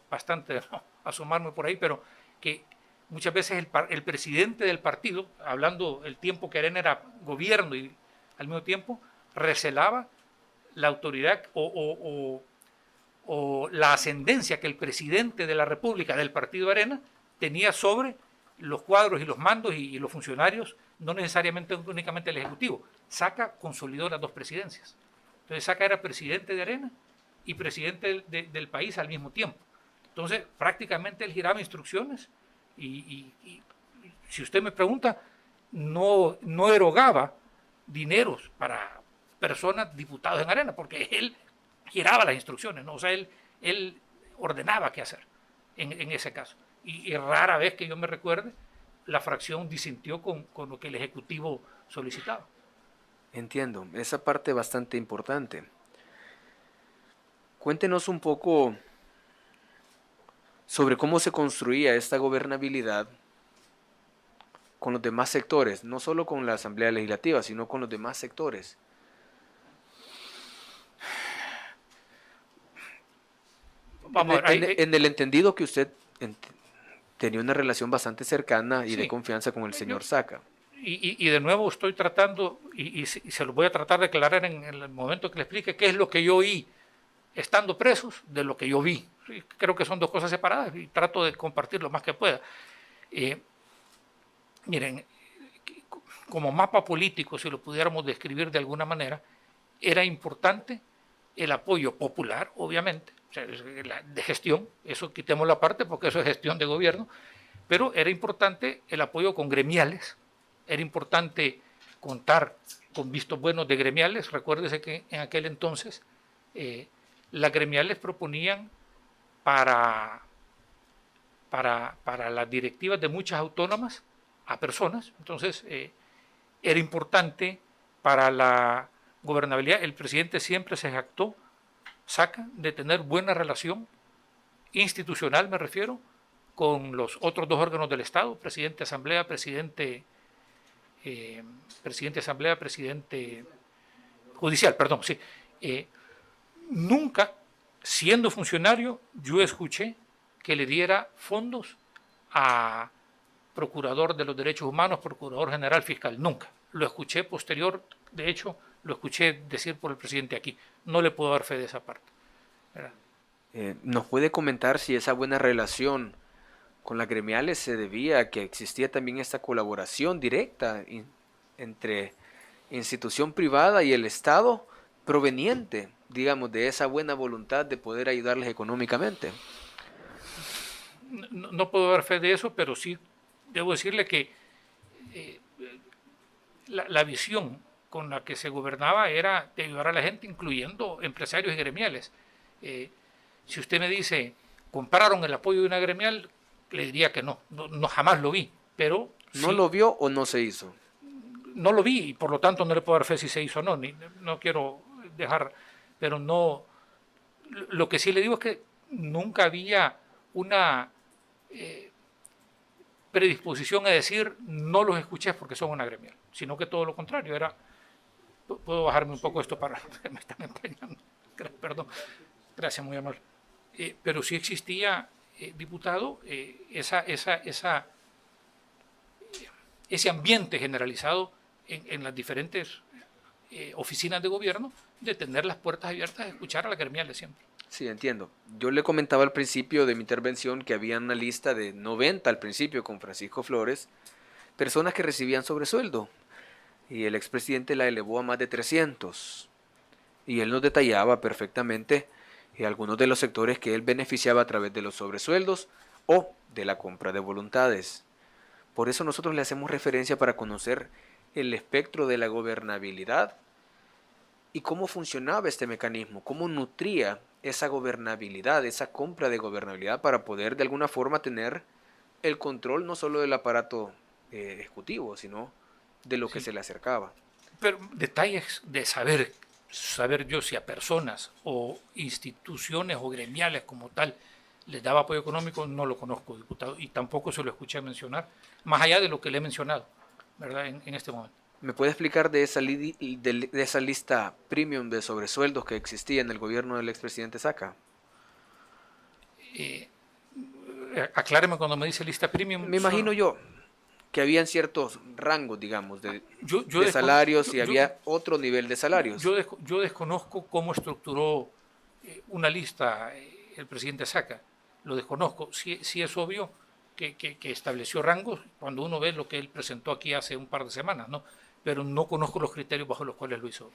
bastante asomarme por ahí, pero que muchas veces el presidente del partido, hablando el tiempo que Arena era gobierno y al mismo tiempo, recelaba la autoridad o la ascendencia que el presidente de la República del partido Arena tenía sobre los cuadros y los mandos y los funcionarios, no necesariamente únicamente el Ejecutivo. Saca consolidó las dos presidencias. Entonces Saca era presidente de Arena y presidente del país al mismo tiempo. Entonces prácticamente él giraba instrucciones y si usted me pregunta, no erogaba dineros para personas, diputados en Arena, porque él giraba las instrucciones, ¿no? O sea, él ordenaba qué hacer en ese caso. Y rara vez que yo me recuerde, la fracción disintió con lo que el Ejecutivo solicitaba. Entiendo, esa parte bastante importante. Cuéntenos un poco sobre cómo se construía esta gobernabilidad con los demás sectores, no solo con la Asamblea Legislativa, sino con los demás sectores. Vamos, en el entendido que usted tenía una relación bastante cercana y sí, de confianza con el señor Saca. Y de nuevo estoy tratando, y se lo voy a tratar de aclarar en el momento que le explique qué es lo que yo oí estando presos de lo que yo vi. Sí, creo que son dos cosas separadas y trato de compartir lo más que pueda. Miren, como mapa político, si lo pudiéramos describir de alguna manera, era importante el apoyo popular, obviamente, o sea, de gestión, eso quitemos la parte porque eso es gestión de gobierno, pero era importante el apoyo con gremiales, era importante contar con vistos buenos de gremiales. Recuérdese que en aquel entonces las gremiales proponían para las directivas de muchas autónomas a personas, entonces era importante para la gobernabilidad. El presidente siempre se jactó, Saca, de tener buena relación institucional, me refiero, con los otros dos órganos del Estado, presidente Asamblea, presidente Asamblea, presidente judicial, perdón, sí. Nunca, siendo funcionario, yo escuché que le diera fondos a procurador de los derechos humanos, procurador general, fiscal, nunca. Lo escuché posterior, de hecho, lo escuché decir por el presidente aquí. No le puedo dar fe de esa parte. ¿Nos puede comentar si esa buena relación con las gremiales se debía a que existía también esta colaboración directa entre institución privada y el Estado proveniente, digamos, de esa buena voluntad de poder ayudarles económicamente? No puedo dar fe de eso, pero sí debo decirle que la visión con la que se gobernaba era de ayudar a la gente, incluyendo empresarios y gremiales. Si usted me dice, ¿compraron el apoyo de una gremial? Le diría que no, jamás lo vi, pero... ¿No sí, lo vio o no se hizo? no lo vi y por lo tanto no le puedo dar fe si se hizo o no, no quiero dejar, pero no... Lo que sí le digo es que nunca había una predisposición a decir no los escuché porque son una gremial, sino que todo lo contrario, era... Puedo bajarme un poco esto para... me están empañando, perdón, gracias, muy amable. Pero sí existía, diputado, ese ambiente generalizado en las diferentes oficinas de gobierno de tener las puertas abiertas a escuchar a la gremial de siempre. Sí, entiendo. Yo le comentaba al principio de mi intervención que había una lista de 90 al principio con Francisco Flores, personas que recibían sobresueldo, y el expresidente la elevó a más de 300. Y él nos detallaba perfectamente algunos de los sectores que él beneficiaba a través de los sobresueldos o de la compra de voluntades. Por eso nosotros le hacemos referencia para conocer el espectro de la gobernabilidad y cómo funcionaba este mecanismo, cómo nutría esa gobernabilidad, esa compra de gobernabilidad para poder de alguna forma tener el control no solo del aparato ejecutivo, sino de lo que se le acercaba. Pero detalles de saber yo si a personas o instituciones o gremiales como tal les daba apoyo económico, no lo conozco, diputado, y tampoco se lo escuché mencionar, más allá de lo que le he mencionado, ¿verdad? En este momento. ¿Me puede explicar de esa lista premium de sobresueldos que existía en el gobierno del expresidente Saca? Acláreme cuando me dice lista premium. Me imagino yo que habían ciertos rangos, digamos, de salarios y había otro nivel de salarios. Yo desconozco cómo estructuró una lista el presidente Saca, lo desconozco. Sí es obvio que estableció rangos cuando uno ve lo que él presentó aquí hace un par de semanas, ¿no? Pero no conozco los criterios bajo los cuales lo hizo.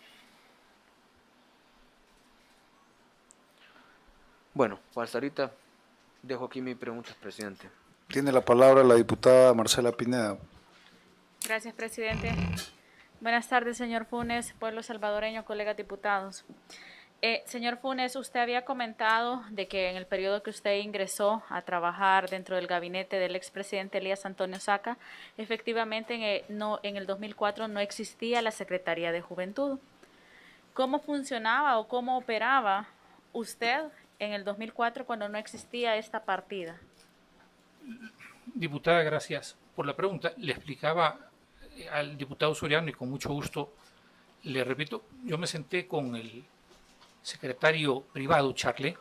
Bueno, hasta ahorita dejo aquí mi pregunta, presidente. Tiene la palabra la diputada Marcela Pineda. Gracias, presidente. Buenas tardes, señor Funes, pueblo salvadoreño, colegas diputados. Señor Funes, usted había comentado de que en el periodo que usted ingresó a trabajar dentro del gabinete del expresidente Elías Antonio Saca, efectivamente en el 2004 no existía la Secretaría de Juventud. ¿Cómo funcionaba o cómo operaba usted en el 2004 cuando no existía esta partida? Diputada, gracias por la pregunta. Le explicaba al diputado Soriano y con mucho gusto le repito, yo me senté con el secretario privado, Charlet,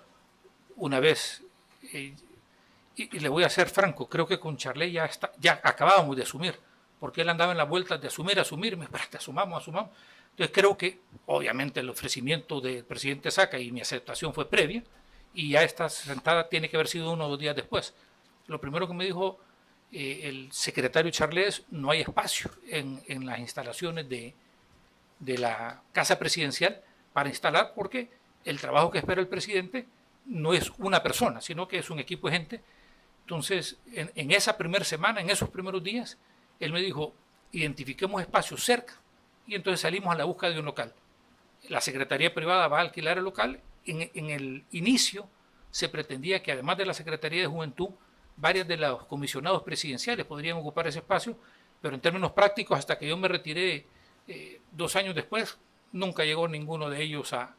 una vez, y le voy a ser franco, creo que con Charlet ya acabábamos de asumir, porque él andaba en la vuelta de asumirme, para que asumamos. Entonces creo que, obviamente, el ofrecimiento del presidente Saca y mi aceptación fue previa, y ya esta sentada tiene que haber sido 1 o 2 días después. Lo primero que me dijo el secretario Charlet es: no hay espacio en las instalaciones de la Casa Presidencial para instalar, porque el trabajo que espera el presidente no es una persona, sino que es un equipo de gente. Entonces, en esa primera semana, en esos primeros días, él me dijo: identifiquemos espacios cerca, y entonces salimos a la búsqueda de un local. La Secretaría Privada va a alquilar el local. En el inicio se pretendía que, además de la Secretaría de Juventud, varios de los comisionados presidenciales podrían ocupar ese espacio, pero en términos prácticos, hasta que yo me retiré 2 años después, nunca llegó ninguno de ellos a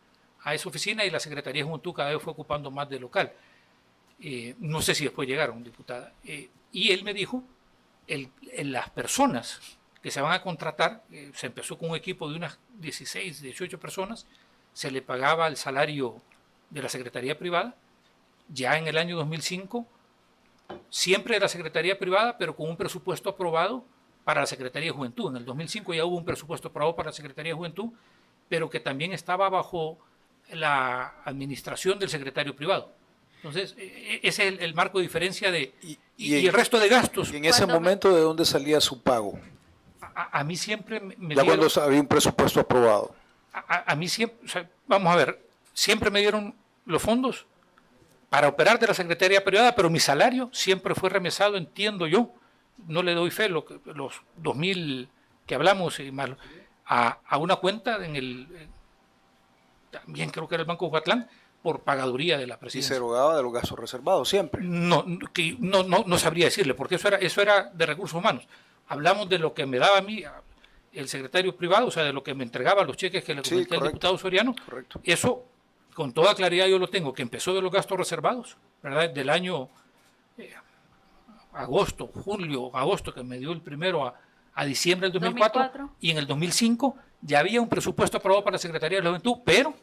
esa oficina, y la Secretaría de Juventud cada vez fue ocupando más del local. No sé si después llegaron, diputada. Y él me dijo, las personas que se van a contratar, se empezó con un equipo de unas 16, 18 personas, se le pagaba el salario de la Secretaría Privada. Ya en el año 2005, siempre de la Secretaría Privada, pero con un presupuesto aprobado para la Secretaría de Juventud. En el 2005 ya hubo un presupuesto aprobado para la Secretaría de Juventud, pero que también estaba bajo la administración del secretario privado. Entonces, ese es el marco de diferencia y el resto de gastos. ¿Y en ese momento de dónde salía su pago? A mí siempre me ya cuando había un presupuesto aprobado. A mí siempre, o sea, vamos a ver, siempre me dieron los fondos para operar de la Secretaría Privada, pero mi salario siempre fue remesado, entiendo yo, no le doy fe los 2.000 que hablamos y más, a una cuenta también creo que era el Banco Huatlán, por pagaduría de la Y presidencia. se erogaba de los gastos reservados siempre. No sabría decirle, porque eso era de recursos humanos. Hablamos de lo que me daba a mí el secretario privado, o sea, de lo que me entregaba los cheques que le comenté al diputado Soriano. Correcto. Eso, con toda claridad yo lo tengo, que empezó de los gastos reservados, ¿verdad? Del año agosto, que me dio el primero a diciembre del 2004, 2004. Y en el 2005 ya había un presupuesto aprobado para la Secretaría de la Juventud, pero,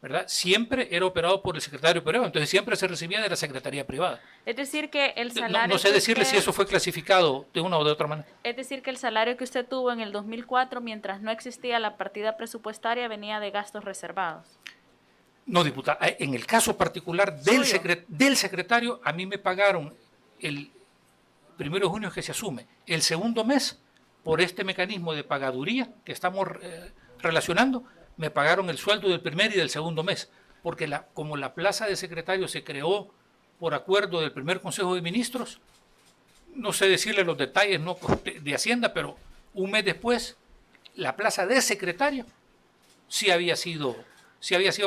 ¿verdad?, siempre era operado por el secretario privado, entonces siempre se recibía de la Secretaría privada. Es decir, que el salario... No sé que decirle usted- si eso fue clasificado de una o de otra manera. Es decir, que el salario que usted tuvo en el 2004, mientras no existía la partida presupuestaria, venía de gastos reservados. No, diputada, en el caso particular del secretario, a mí me pagaron el 1 de junio que se asume, el segundo mes, por este mecanismo de pagaduría que estamos relacionando, me pagaron el sueldo del primer y del segundo mes, porque como la plaza de secretario se creó por acuerdo del primer Consejo de Ministros, no sé decirle los detalles de Hacienda, pero un mes después, la plaza de secretario sí había sido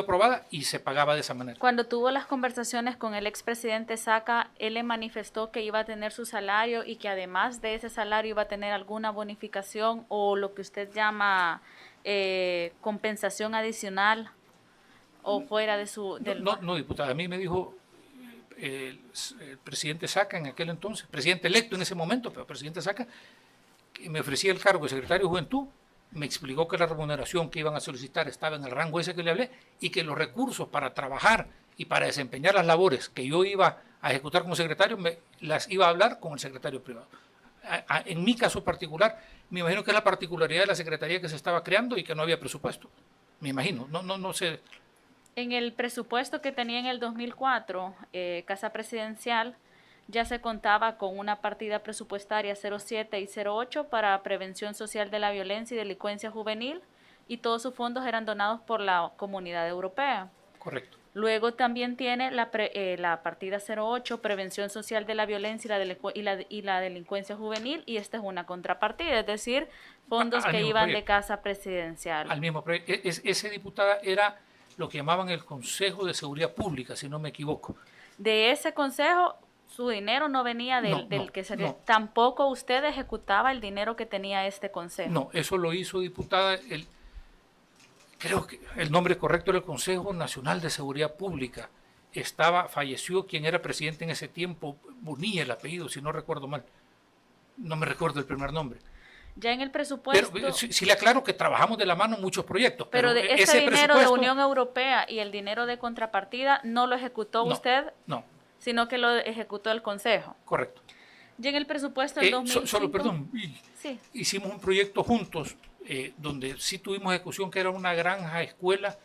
aprobada y se pagaba de esa manera. Cuando tuvo las conversaciones con el expresidente Saca, él le manifestó que iba a tener su salario y que además de ese salario iba a tener alguna bonificación o lo que usted llama compensación adicional o fuera de su... No, diputada, a mí me dijo el presidente Saca en aquel entonces, presidente electo en ese momento, pero presidente Saca, que me ofrecía el cargo de secretario de Juventud. Me explicó que la remuneración que iban a solicitar estaba en el rango ese que le hablé y que los recursos para trabajar y para desempeñar las labores que yo iba a ejecutar como secretario las iba a hablar con el secretario privado. En mi caso particular, me imagino que es la particularidad de la secretaría que se estaba creando y que no había presupuesto. Me imagino, no sé. En el presupuesto que tenía en el 2004, Casa Presidencial, ya se contaba con una partida presupuestaria 07 y 08 para prevención social de la violencia y delincuencia juvenil y todos sus fondos eran donados por la Comunidad Europea. Correcto. Luego también tiene la partida 08, prevención social de la violencia y la delincuencia juvenil, y esta es una contrapartida, es decir, fondos que iban de Casa Presidencial. Al mismo proyecto. Ese, diputada, era lo que llamaban el Consejo de Seguridad Pública, si no me equivoco. De ese consejo, su dinero no venía tampoco usted ejecutaba el dinero que tenía este consejo. No, eso lo hizo, diputada, creo que el nombre correcto era el Consejo Nacional de Seguridad Pública. Falleció quien era presidente en ese tiempo, Bonilla el apellido, si no recuerdo mal. No me recuerdo el primer nombre. Ya en el presupuesto... Pero sí le aclaro que trabajamos de la mano en muchos proyectos. Pero de ese dinero de Unión Europea y el dinero de contrapartida no lo ejecutó usted, no, sino que lo ejecutó el Consejo. Correcto. Ya en el presupuesto del 2005... Solo, perdón, sí. Hicimos un proyecto juntos donde sí tuvimos ejecución, que era una granja escuela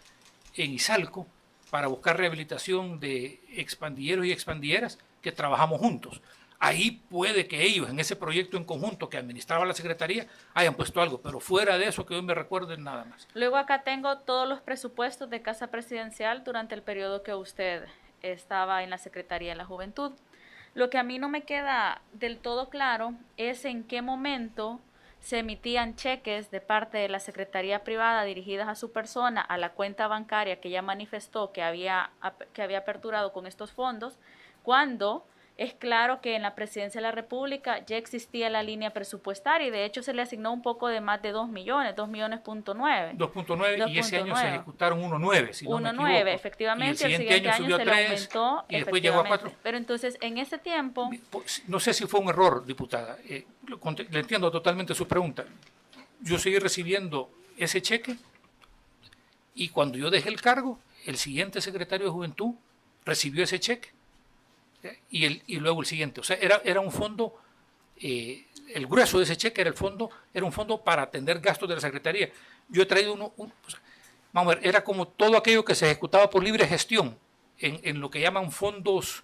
en Izalco para buscar rehabilitación de expandilleros y expandilleras que trabajamos juntos. Ahí puede que ellos, en ese proyecto en conjunto que administraba la Secretaría, hayan puesto algo, pero fuera de eso que yo me recuerden nada más. Luego acá tengo todos los presupuestos de Casa Presidencial durante el periodo que usted estaba en la Secretaría de la Juventud. Lo que a mí no me queda del todo claro es en qué momento se emitían cheques de parte de la Secretaría Privada dirigidas a su persona a la cuenta bancaria que ya manifestó que había aperturado con estos fondos, cuando es claro que en la Presidencia de la República ya existía la línea presupuestaria y de hecho se le asignó un poco de más de 2 millones, 2.9. 2.9 y ese año se ejecutaron 1.9, si no me equivoco. 1.9, efectivamente, y el siguiente año subió se a le 3 aumentó, y después llegó a 4. Pero entonces, en ese tiempo... No sé si fue un error, diputada. Le entiendo totalmente su pregunta. Yo seguí recibiendo ese cheque y cuando yo dejé el cargo, el siguiente secretario de Juventud recibió ese cheque y luego el siguiente. O sea, era un fondo, el grueso de ese cheque era un fondo para atender gastos de la Secretaría. Yo he traído vamos a ver, era como todo aquello que se ejecutaba por libre gestión en lo que llaman fondos,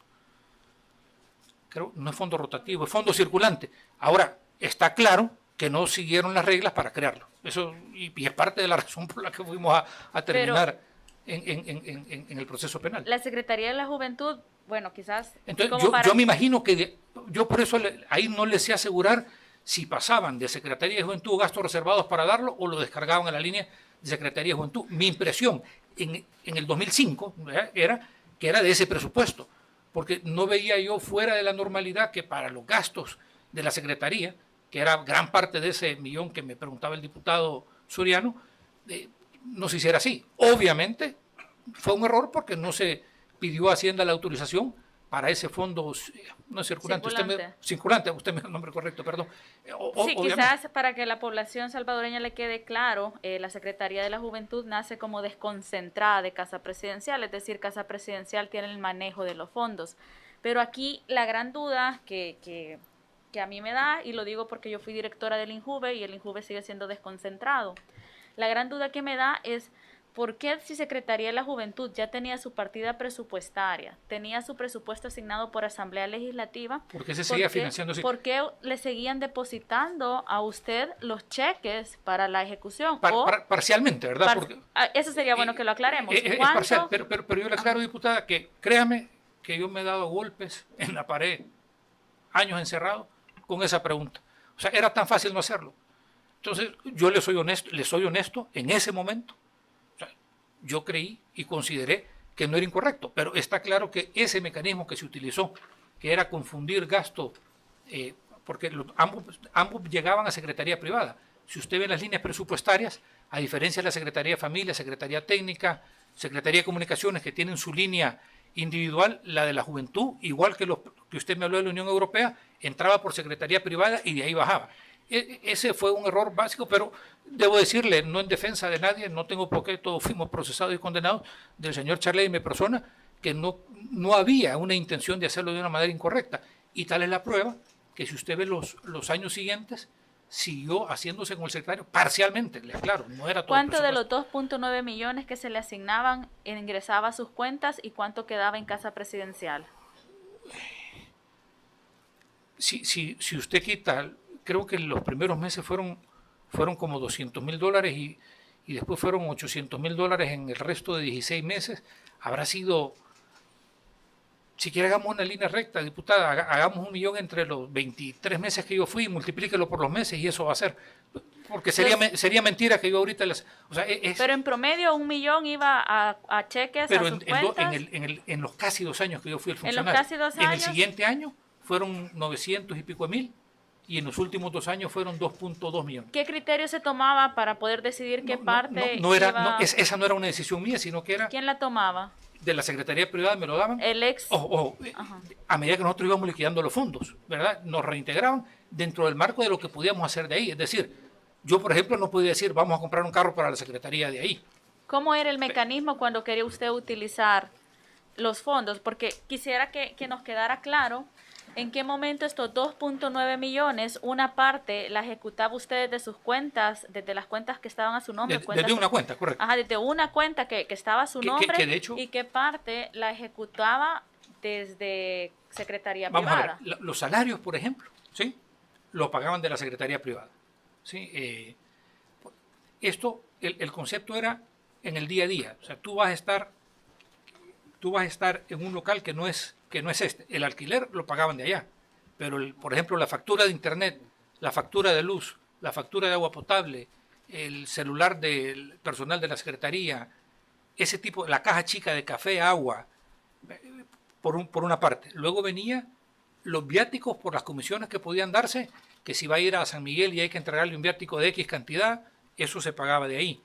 creo, no es fondo rotativo, es fondo circulante. Ahora, está claro que no siguieron las reglas para crearlo. Eso, y es parte de la razón por la que fuimos a terminar. en el proceso penal. La Secretaría de la Juventud, bueno, quizás... Entonces, yo me imagino que yo por eso ahí no les sé asegurar si pasaban de Secretaría de Juventud gastos reservados para darlo o lo descargaban a la línea de Secretaría de Juventud. Mi impresión en el 2005 era que era de ese presupuesto, porque no veía yo fuera de la normalidad que para los gastos de la Secretaría, que era gran parte de ese millón que me preguntaba el diputado Soriano, no se hiciera así. Obviamente fue un error porque no se pidió a Hacienda la autorización para ese fondo, no es circulante, circulante, usted me dio el nombre correcto, perdón. Sí, quizás para que la población salvadoreña le quede claro, la Secretaría de la Juventud nace como desconcentrada de Casa Presidencial, es decir, Casa Presidencial tiene el manejo de los fondos. Pero aquí la gran duda que a mí me da, y lo digo porque yo fui directora del INJUVE y el INJUVE sigue siendo desconcentrado, la gran duda que me da es ¿por qué si Secretaría de la Juventud ya tenía su partida presupuestaria, tenía su presupuesto asignado por Asamblea Legislativa? ¿Por qué se seguía financiando así? ¿Por qué le seguían depositando a usted los cheques para la ejecución? Parcialmente, ¿verdad? Eso sería bueno que lo aclaremos. Es parcial, pero yo le aclaro, diputada, que créame que yo me he dado golpes en la pared, años encerrado, con esa pregunta. O sea, era tan fácil no hacerlo. Entonces, yo le soy honesto, en ese momento, yo creí y consideré que no era incorrecto, pero está claro que ese mecanismo que se utilizó, que era confundir gasto, porque ambos llegaban a Secretaría Privada. Si usted ve las líneas presupuestarias, a diferencia de la Secretaría de Familia, Secretaría Técnica, Secretaría de Comunicaciones, que tienen su línea individual, la de la Juventud, igual que que usted me habló de la Unión Europea, entraba por Secretaría Privada y de ahí bajaba. Ese fue un error básico, pero debo decirle, no en defensa de nadie, no tengo por qué, todos fuimos procesados y condenados, del señor Charley y mi persona, que no había una intención de hacerlo de una manera incorrecta. Y tal es la prueba que si usted ve los años siguientes, siguió haciéndose con el secretario parcialmente, le aclaro, no era todo. ¿Cuánto de los 2.9 millones que se le asignaban ingresaba a sus cuentas y cuánto quedaba en Casa Presidencial? Si usted quita, creo que los primeros meses fueron como $200,000 y después fueron $800,000 en el resto de 16 meses. Habrá sido, si quiere hagamos una línea recta, diputada, hagamos 1 millón entre los 23 meses que yo fui, multiplíquelo por los meses y eso va a ser. Porque sería mentira que yo ahorita pero en promedio 1 millón iba a cheques, pero a sus cuentas. en los casi 2 años que yo fui el funcionario. En los casi 2 años. En el siguiente año fueron 900 y pico de mil. Y en los últimos 2 años fueron 2.2 millones. ¿Qué criterio se tomaba para poder decidir qué parte esa no era una decisión mía, sino que era... ¿Quién la tomaba? De la Secretaría Privada me lo daban. El ex... a medida que nosotros íbamos liquidando los fondos, ¿verdad? Nos reintegraban dentro del marco de lo que podíamos hacer de ahí. Es decir, yo, por ejemplo, no podía decir, vamos a comprar un carro para la Secretaría de ahí. ¿Cómo era el mecanismo cuando quería usted utilizar los fondos? Porque quisiera que nos quedara claro en qué momento estos 2.9 millones, una parte la ejecutaba usted de sus cuentas, desde las cuentas que estaban a su nombre. Desde una cuenta, correcto. Ajá, desde una cuenta que estaba a su nombre, que de hecho, y qué parte la ejecutaba desde Secretaría Privada. Privada. Vamos a ver, los salarios, por ejemplo, ¿sí? Lo pagaban de la Secretaría Privada. ¿Sí? El concepto era en el día a día. O sea, tú vas a estar en un local que no es este. El alquiler lo pagaban de allá. Pero, por ejemplo, la factura de internet, la factura de luz, la factura de agua potable, el celular del personal de la Secretaría, ese tipo, la caja chica de café, agua, por una parte. Luego venía los viáticos por las comisiones que podían darse, que si va a ir a San Miguel y hay que entregarle un viático de X cantidad, eso se pagaba de ahí.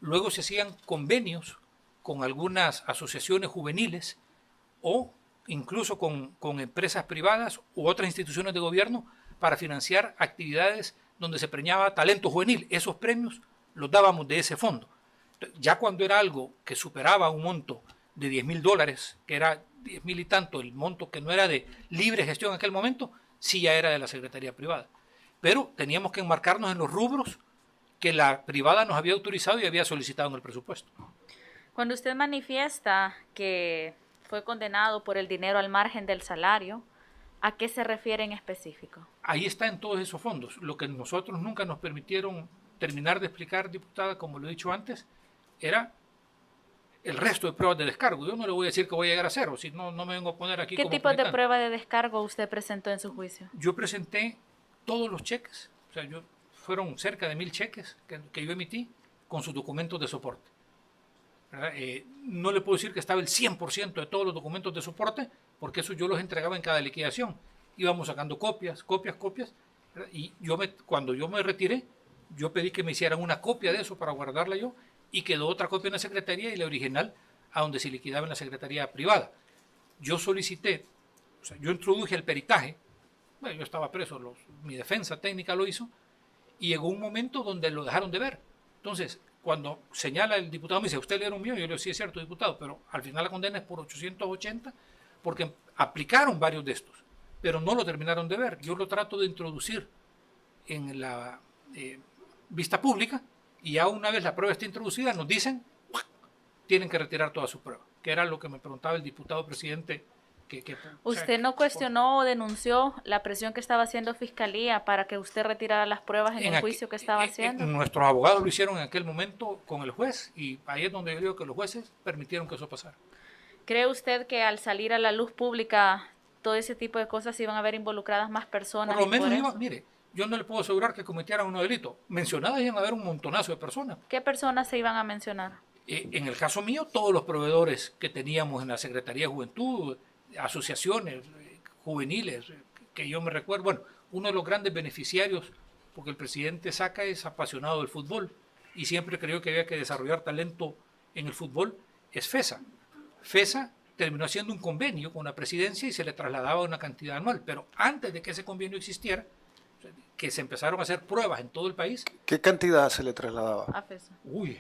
Luego se hacían convenios con algunas asociaciones juveniles o incluso con empresas privadas u otras instituciones de gobierno para financiar actividades donde se premiaba talento juvenil. Esos premios los dábamos de ese fondo. Ya cuando era algo que superaba un monto de $10,000, que era 10,000 y tanto, el monto que no era de libre gestión en aquel momento, sí ya era de la Secretaría Privada. Pero teníamos que enmarcarnos en los rubros que la privada nos había autorizado y había solicitado en el presupuesto. Cuando usted manifiesta que fue condenado por el dinero al margen del salario, ¿a qué se refiere en específico? Ahí está en todos esos fondos. Lo que nosotros nunca nos permitieron terminar de explicar, diputada, como lo he dicho antes, era el resto de pruebas de descargo. Yo no le voy a decir que voy a llegar a cero, si no, no me vengo a poner aquí ¿Qué como tipo de puritano. prueba de descargo usted presentó en su juicio? Yo presenté todos los cheques, o sea, fueron cerca de 1000 cheques que yo emití con sus documentos de soporte. No le puedo decir que estaba el 100% de todos los documentos de soporte, porque eso yo los entregaba en cada liquidación. Íbamos sacando copias, ¿verdad? Y cuando yo me retiré, yo pedí que me hicieran una copia de eso para guardarla yo, y quedó otra copia en la secretaría y la original a donde se liquidaba en la secretaría privada. Yo solicité, o sea, yo introduje el peritaje, bueno, yo estaba preso, mi defensa técnica lo hizo, y llegó un momento donde lo dejaron de ver. Entonces, cuando señala el diputado, me dice, ¿usted le dieron mío? Yo le digo, sí, es cierto, diputado, pero al final la condena es por 880, porque aplicaron varios de estos, pero no lo terminaron de ver. Yo lo trato de introducir en la vista pública, y ya una vez la prueba está introducida, nos dicen, tienen que retirar toda su prueba, que era lo que me preguntaba el diputado presidente. ¿Usted no cuestionó o denunció la presión que estaba haciendo Fiscalía para que usted retirara las pruebas en el juicio que estaba haciendo? Nuestros abogados lo hicieron en aquel momento con el juez, y ahí es donde yo digo que los jueces permitieron que eso pasara. ¿Cree usted que al salir a la luz pública todo ese tipo de cosas iban a haber involucradas más personas? Por lo menos, mire, yo no le puedo asegurar que cometieran un delito. Mencionadas iban a haber un montonazo de personas. ¿Qué personas se iban a mencionar? En el caso mío, todos los proveedores que teníamos en la Secretaría de Juventud, asociaciones juveniles, que yo me recuerdo, bueno, uno de los grandes beneficiarios, porque el presidente Saca es apasionado del fútbol y siempre creyó que había que desarrollar talento en el fútbol, es FESA. FESA terminó haciendo un convenio con la presidencia y se le trasladaba una cantidad anual, pero antes de que ese convenio existiera, que se empezaron a hacer pruebas en todo el país. ¿Qué cantidad se le trasladaba? A FESA. Uy,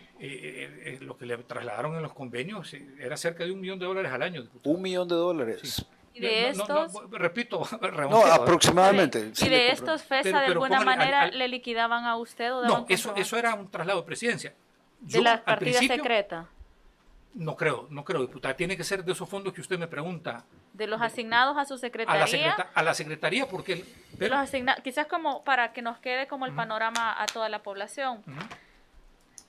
lo que le trasladaron en los convenios era cerca de $1 millón al año. Diputado. $1 millón. Sí. ¿Y de estos? Repito, No, aproximadamente. ¿Y de estos FESA de alguna póngale manera le liquidaban a usted o daban No, eso era un traslado de presidencia. de la partida secreta? No creo, diputada. Tiene que ser de esos fondos que usted me pregunta. De los asignados a su secretaría. A la secretaría, porque... Quizás como para que nos quede como el panorama a toda la población.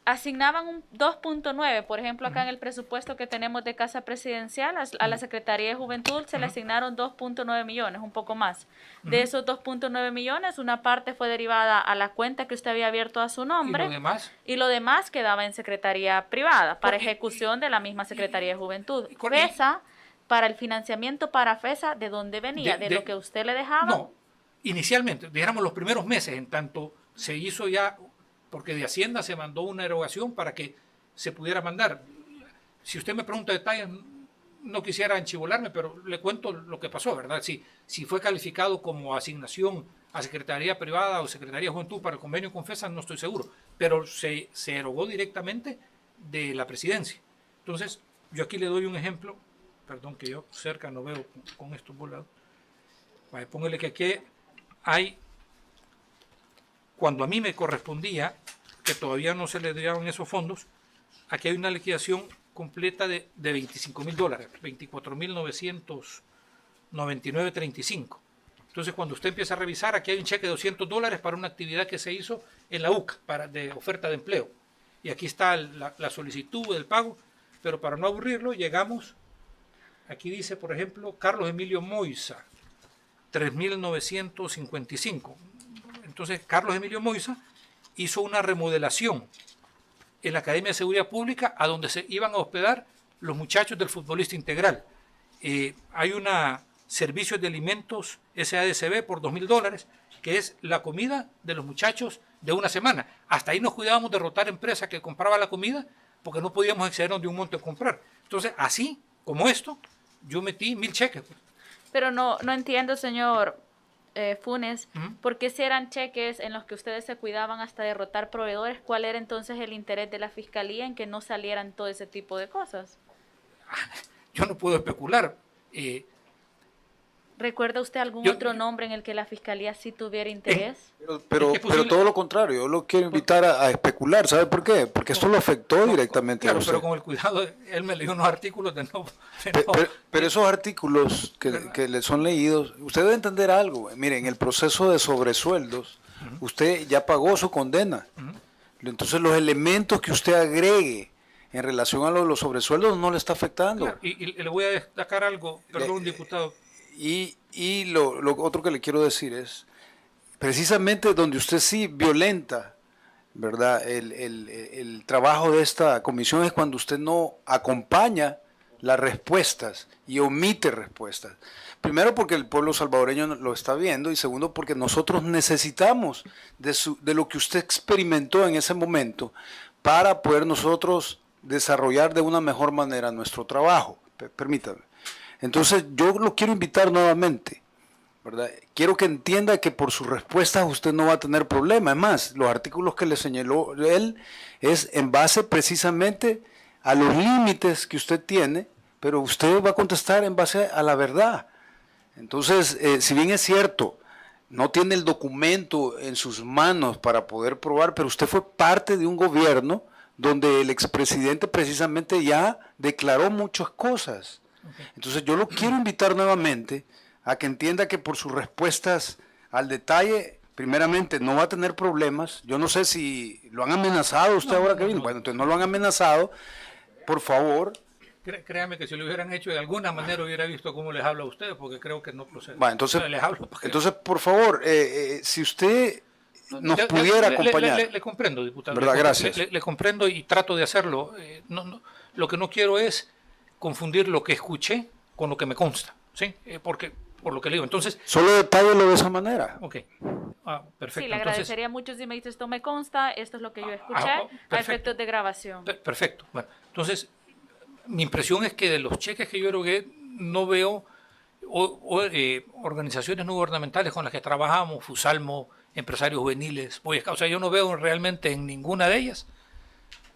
Asignaban un 2.9, por ejemplo, acá en el presupuesto que tenemos de Casa Presidencial, a la Secretaría de Juventud se le asignaron 2.9 millones, un poco más. De esos 2.9 millones, una parte fue derivada a la cuenta que usted había abierto a su nombre. ¿Y lo demás quedaba en Secretaría Privada, para ejecución de la misma Secretaría de Juventud. FESA, para el financiamiento para FESA, ¿de dónde venía? ¿De lo que usted le dejaba? No, inicialmente, dijéramos los primeros meses, en tanto se hizo ya... porque de Hacienda se mandó una erogación para que se pudiera mandar. Si usted me pregunta detalles, no quisiera enchivolarme, pero le cuento lo que pasó, ¿verdad? Si fue calificado como asignación a Secretaría Privada o Secretaría de Juventud para el convenio con FESA, no estoy seguro, pero se erogó directamente de la presidencia. Entonces, yo aquí le doy un ejemplo, perdón que yo cerca no veo con estos volados. Póngale que aquí hay... Cuando a mí me correspondía, que todavía no se le dieron esos fondos, aquí hay una liquidación completa de $25,000, $24,999.35. Entonces, cuando usted empieza a revisar, aquí hay un cheque de $200 para una actividad que se hizo en la UCA, de oferta de empleo. Y aquí está la solicitud del pago, pero para no aburrirlo, llegamos, aquí dice, por ejemplo, Carlos Emilio Moisa, 3.955. Entonces, Carlos Emilio Moisa hizo una remodelación en la Academia de Seguridad Pública a donde se iban a hospedar los muchachos del futbolista integral. Hay una servicio de alimentos SADCB por $2,000, que es la comida de los muchachos de una semana. Hasta ahí nos cuidábamos de rotar empresas que compraban la comida porque no podíamos excedernos de un monto a comprar. Entonces, así como esto, yo metí 1,000 cheques. Pero no entiendo, señor Funes, ¿por qué si eran cheques en los que ustedes se cuidaban hasta derrotar proveedores? ¿Cuál era entonces el interés de la Fiscalía en que no salieran todo ese tipo de cosas? Yo no puedo especular. ¿Recuerda usted algún otro nombre en el que la Fiscalía sí tuviera interés? Pero todo lo contrario, yo lo quiero invitar a especular. ¿Sabe por qué? Porque esto lo afectó directamente a usted. Pero con el cuidado, él me leyó unos artículos de no... Pero esos artículos que le son leídos, usted debe entender algo. Mire, en el proceso de sobresueldos, usted ya pagó su condena. Entonces los elementos que usted agregue en relación a los sobresueldos no le está afectando. Claro, y le voy a destacar algo, perdón, diputado. Y lo otro que le quiero decir es, precisamente donde usted sí violenta, ¿verdad? El trabajo de esta comisión es cuando usted no acompaña las respuestas y omite respuestas. Primero porque el pueblo salvadoreño lo está viendo y segundo porque nosotros necesitamos de lo que usted experimentó en ese momento para poder nosotros desarrollar de una mejor manera nuestro trabajo. Permítame. Entonces yo lo quiero invitar nuevamente, ¿verdad? Quiero que entienda que por sus respuestas usted no va a tener problema. Es más, los artículos que le señaló él es en base precisamente a los límites que usted tiene, pero usted va a contestar en base a la verdad. Entonces, si bien es cierto, no tiene el documento en sus manos para poder probar, pero usted fue parte de un gobierno donde el expresidente precisamente ya declaró muchas cosas. Entonces yo lo quiero invitar nuevamente a que entienda que por sus respuestas al detalle, primeramente no va a tener problemas. Yo no sé si lo han amenazado usted ahora que vino. Bueno, entonces no lo han amenazado. Por favor. Créame que si lo hubieran hecho de alguna manera hubiera visto cómo les hablo a ustedes, porque creo que no procede. Bueno, entonces, les hablo porque... entonces por favor, si usted nos pudiera acompañar. Le comprendo, diputado. ¿Verdad? Gracias. Le comprendo y trato de hacerlo. Lo que no quiero es confundir lo que escuché con lo que me consta, ¿sí? Porque, por lo que le digo, entonces... Solo detállelo de esa manera. Ok. Perfecto. Sí, le agradecería mucho si me dice esto me consta, esto es lo que yo escuché, a efectos de grabación. Perfecto. Bueno, entonces, mi impresión es que de los cheques que yo erogué, no veo organizaciones no gubernamentales con las que trabajamos, Fusalmo, Empresarios Juveniles, Boy Scouts, o sea, yo no veo realmente en ninguna de ellas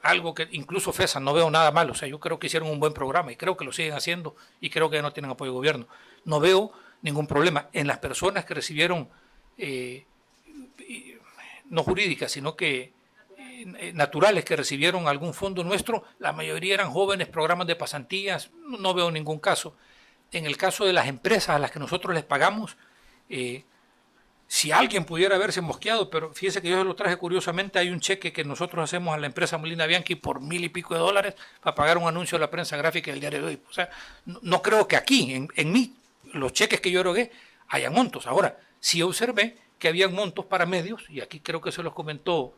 algo que, incluso FESA, no veo nada malo, o sea, yo creo que hicieron un buen programa y creo que lo siguen haciendo y creo que ya no tienen apoyo de gobierno. No veo ningún problema en las personas que recibieron, no jurídicas, sino que naturales que recibieron algún fondo nuestro, la mayoría eran jóvenes, programas de pasantías, no veo ningún caso. En el caso de las empresas a las que nosotros les pagamos, si alguien pudiera haberse mosqueado, pero fíjese que yo se lo traje curiosamente, hay un cheque que nosotros hacemos a la empresa Molina Bianchi por $1,000 y pico para pagar un anuncio de la prensa gráfica del diario de hoy. O sea, no creo que aquí, en mí, los cheques que yo erogué, hayan montos. Ahora, sí observé que habían montos para medios, y aquí creo que se los comentó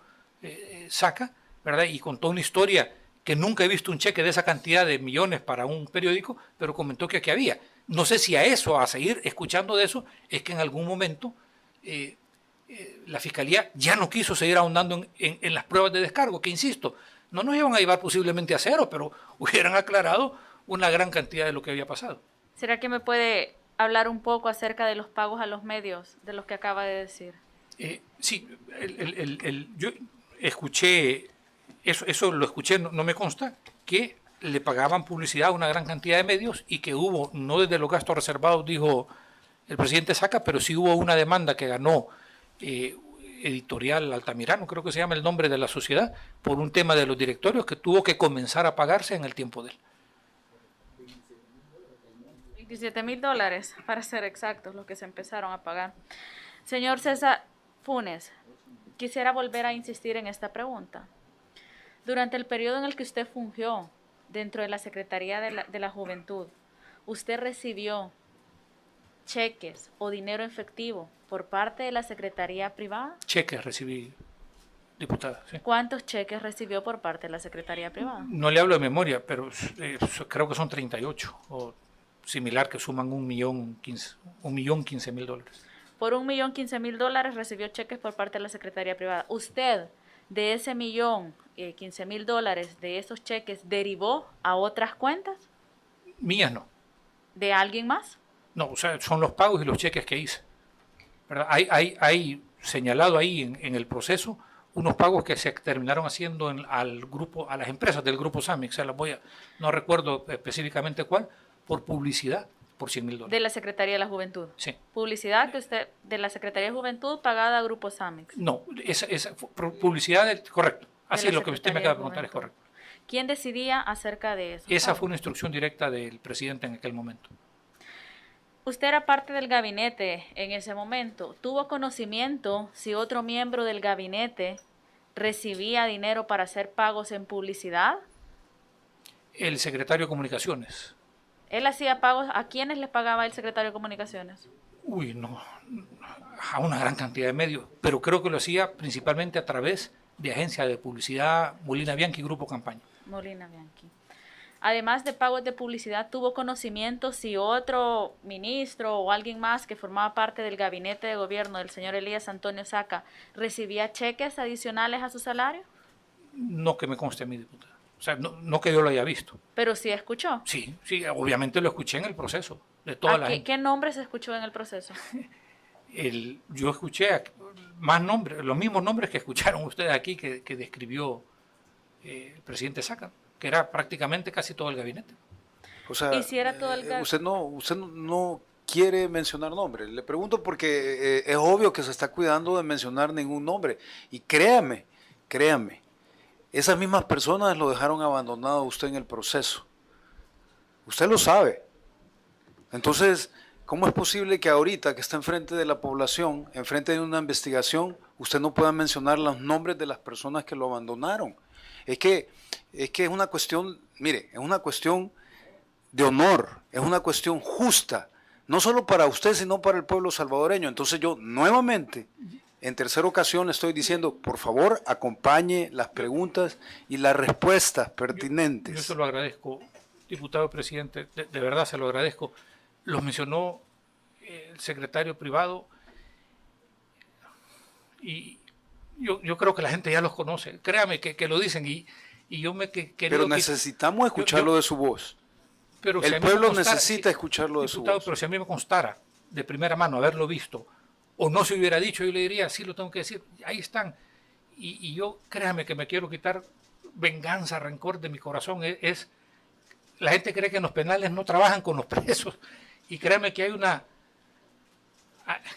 Saca, ¿verdad? Y contó una historia que nunca he visto un cheque de esa cantidad de millones para un periódico, pero comentó que aquí había. No sé si a eso, a seguir escuchando de eso, es que en algún momento la Fiscalía ya no quiso seguir ahondando en las pruebas de descargo, que insisto, no nos iban a llevar posiblemente a cero, pero hubieran aclarado una gran cantidad de lo que había pasado. ¿Será que me puede hablar un poco acerca de los pagos a los medios, de los que acaba de decir? Sí, yo escuché, eso lo escuché, no me consta, que le pagaban publicidad a una gran cantidad de medios y que hubo, no desde los gastos reservados, dijo el presidente Saca, pero sí hubo una demanda que ganó Editorial Altamirano, creo que se llama el nombre de la sociedad, por un tema de los directorios que tuvo que comenzar a pagarse en el tiempo de él. $27,000, para ser exactos, los que se empezaron a pagar. Señor César Funes, quisiera volver a insistir en esta pregunta. Durante el periodo en el que usted fungió dentro de la Secretaría de la Juventud, ¿usted recibió cheques o dinero efectivo por parte de la Secretaría privada? Cheques recibí, diputada. Sí. ¿Cuántos cheques recibió por parte de la Secretaría privada? No le hablo de memoria, pero creo que son 38 o similar, que suman $1,015,000. Por $1,015,000 recibió cheques por parte de la Secretaría privada. ¿Usted de ese $1,015,000 de esos cheques derivó a otras cuentas? Mías no. ¿De alguien más? No, o sea, son los pagos y los cheques que hice, ¿verdad? Hay señalado ahí en el proceso unos pagos que se terminaron haciendo al grupo, a las empresas del grupo SAMIC, o sea, no recuerdo específicamente cuál, por publicidad, por $100,000. De la Secretaría de la Juventud. Sí. Publicidad que usted, de la Secretaría de Juventud pagada a Grupo SAMIC. No, esa publicidad, correcto. Así es, lo que usted me acaba de preguntar es correcto. ¿Quién decidía acerca de eso? Esa fue una instrucción directa del presidente en aquel momento. Usted era parte del gabinete en ese momento. ¿Tuvo conocimiento si otro miembro del gabinete recibía dinero para hacer pagos en publicidad? El secretario de Comunicaciones. ¿Él hacía pagos? ¿A quiénes les pagaba el secretario de Comunicaciones? Uy, no, a una gran cantidad de medios, pero creo que lo hacía principalmente a través de agencias de publicidad, Molina Bianchi y Grupo Campaña. Molina Bianchi. Además de pagos de publicidad, ¿tuvo conocimiento si otro ministro o alguien más que formaba parte del gabinete de gobierno del señor Elías Antonio Saca recibía cheques adicionales a su salario? No que me conste a mí, diputada. O sea, no que yo lo haya visto. Pero sí escuchó. Sí, sí, obviamente lo escuché en el proceso de toda la gente. ¿Qué nombre se escuchó en el proceso? Yo escuché más nombres, los mismos nombres que escucharon ustedes aquí que describió el presidente Saca, que era prácticamente casi todo el gabinete. O sea, ¿Y si era todo el usted no quiere mencionar nombres. Le pregunto porque es obvio que se está cuidando de mencionar ningún nombre. Y créame, esas mismas personas lo dejaron abandonado a usted en el proceso. Usted lo sabe. Entonces, ¿cómo es posible que ahorita que está enfrente de la población, enfrente de una investigación, usted no pueda mencionar los nombres de las personas que lo abandonaron? Es que es una cuestión, mire, es una cuestión de honor, es una cuestión justa, no solo para usted, sino para el pueblo salvadoreño. Entonces yo nuevamente, en tercera ocasión, le estoy diciendo, por favor, acompañe las preguntas y las respuestas pertinentes. Yo se lo agradezco, diputado presidente, de verdad se lo agradezco. Los mencionó el secretario privado y yo creo que la gente ya los conoce. Créame que lo dicen y yo me Pero necesitamos escucharlo de su voz. Pero el pueblo necesita escucharlo de su voz. Pero si a mí me constara de primera mano haberlo visto, o no se hubiera dicho, yo le diría, sí lo tengo que decir, ahí están. Y yo, créame que me quiero quitar venganza, rencor de mi corazón. La gente cree que en los penales no trabajan con los presos. Y créame que hay una...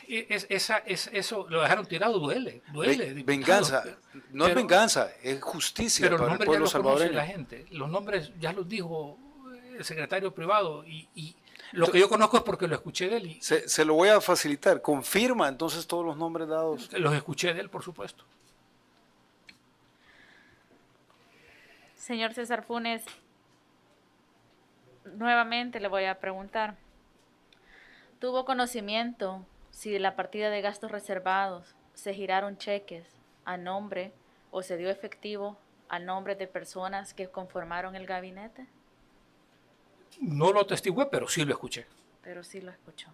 Eso lo dejaron tirado, duele. Venganza, no es venganza, es justicia pero para el pueblo salvadoreño. La gente. Los nombres ya los dijo el secretario privado y lo que yo conozco es porque lo escuché de él. Se lo voy a facilitar. Confirma entonces todos los nombres dados. Los escuché de él, por supuesto. Señor César Funes, nuevamente le voy a preguntar. ¿Tuvo conocimiento si de la partida de gastos reservados se giraron cheques a nombre o se dio efectivo a nombre de personas que conformaron el gabinete? No lo atestigué, pero sí lo escuché. Pero sí lo escuchó.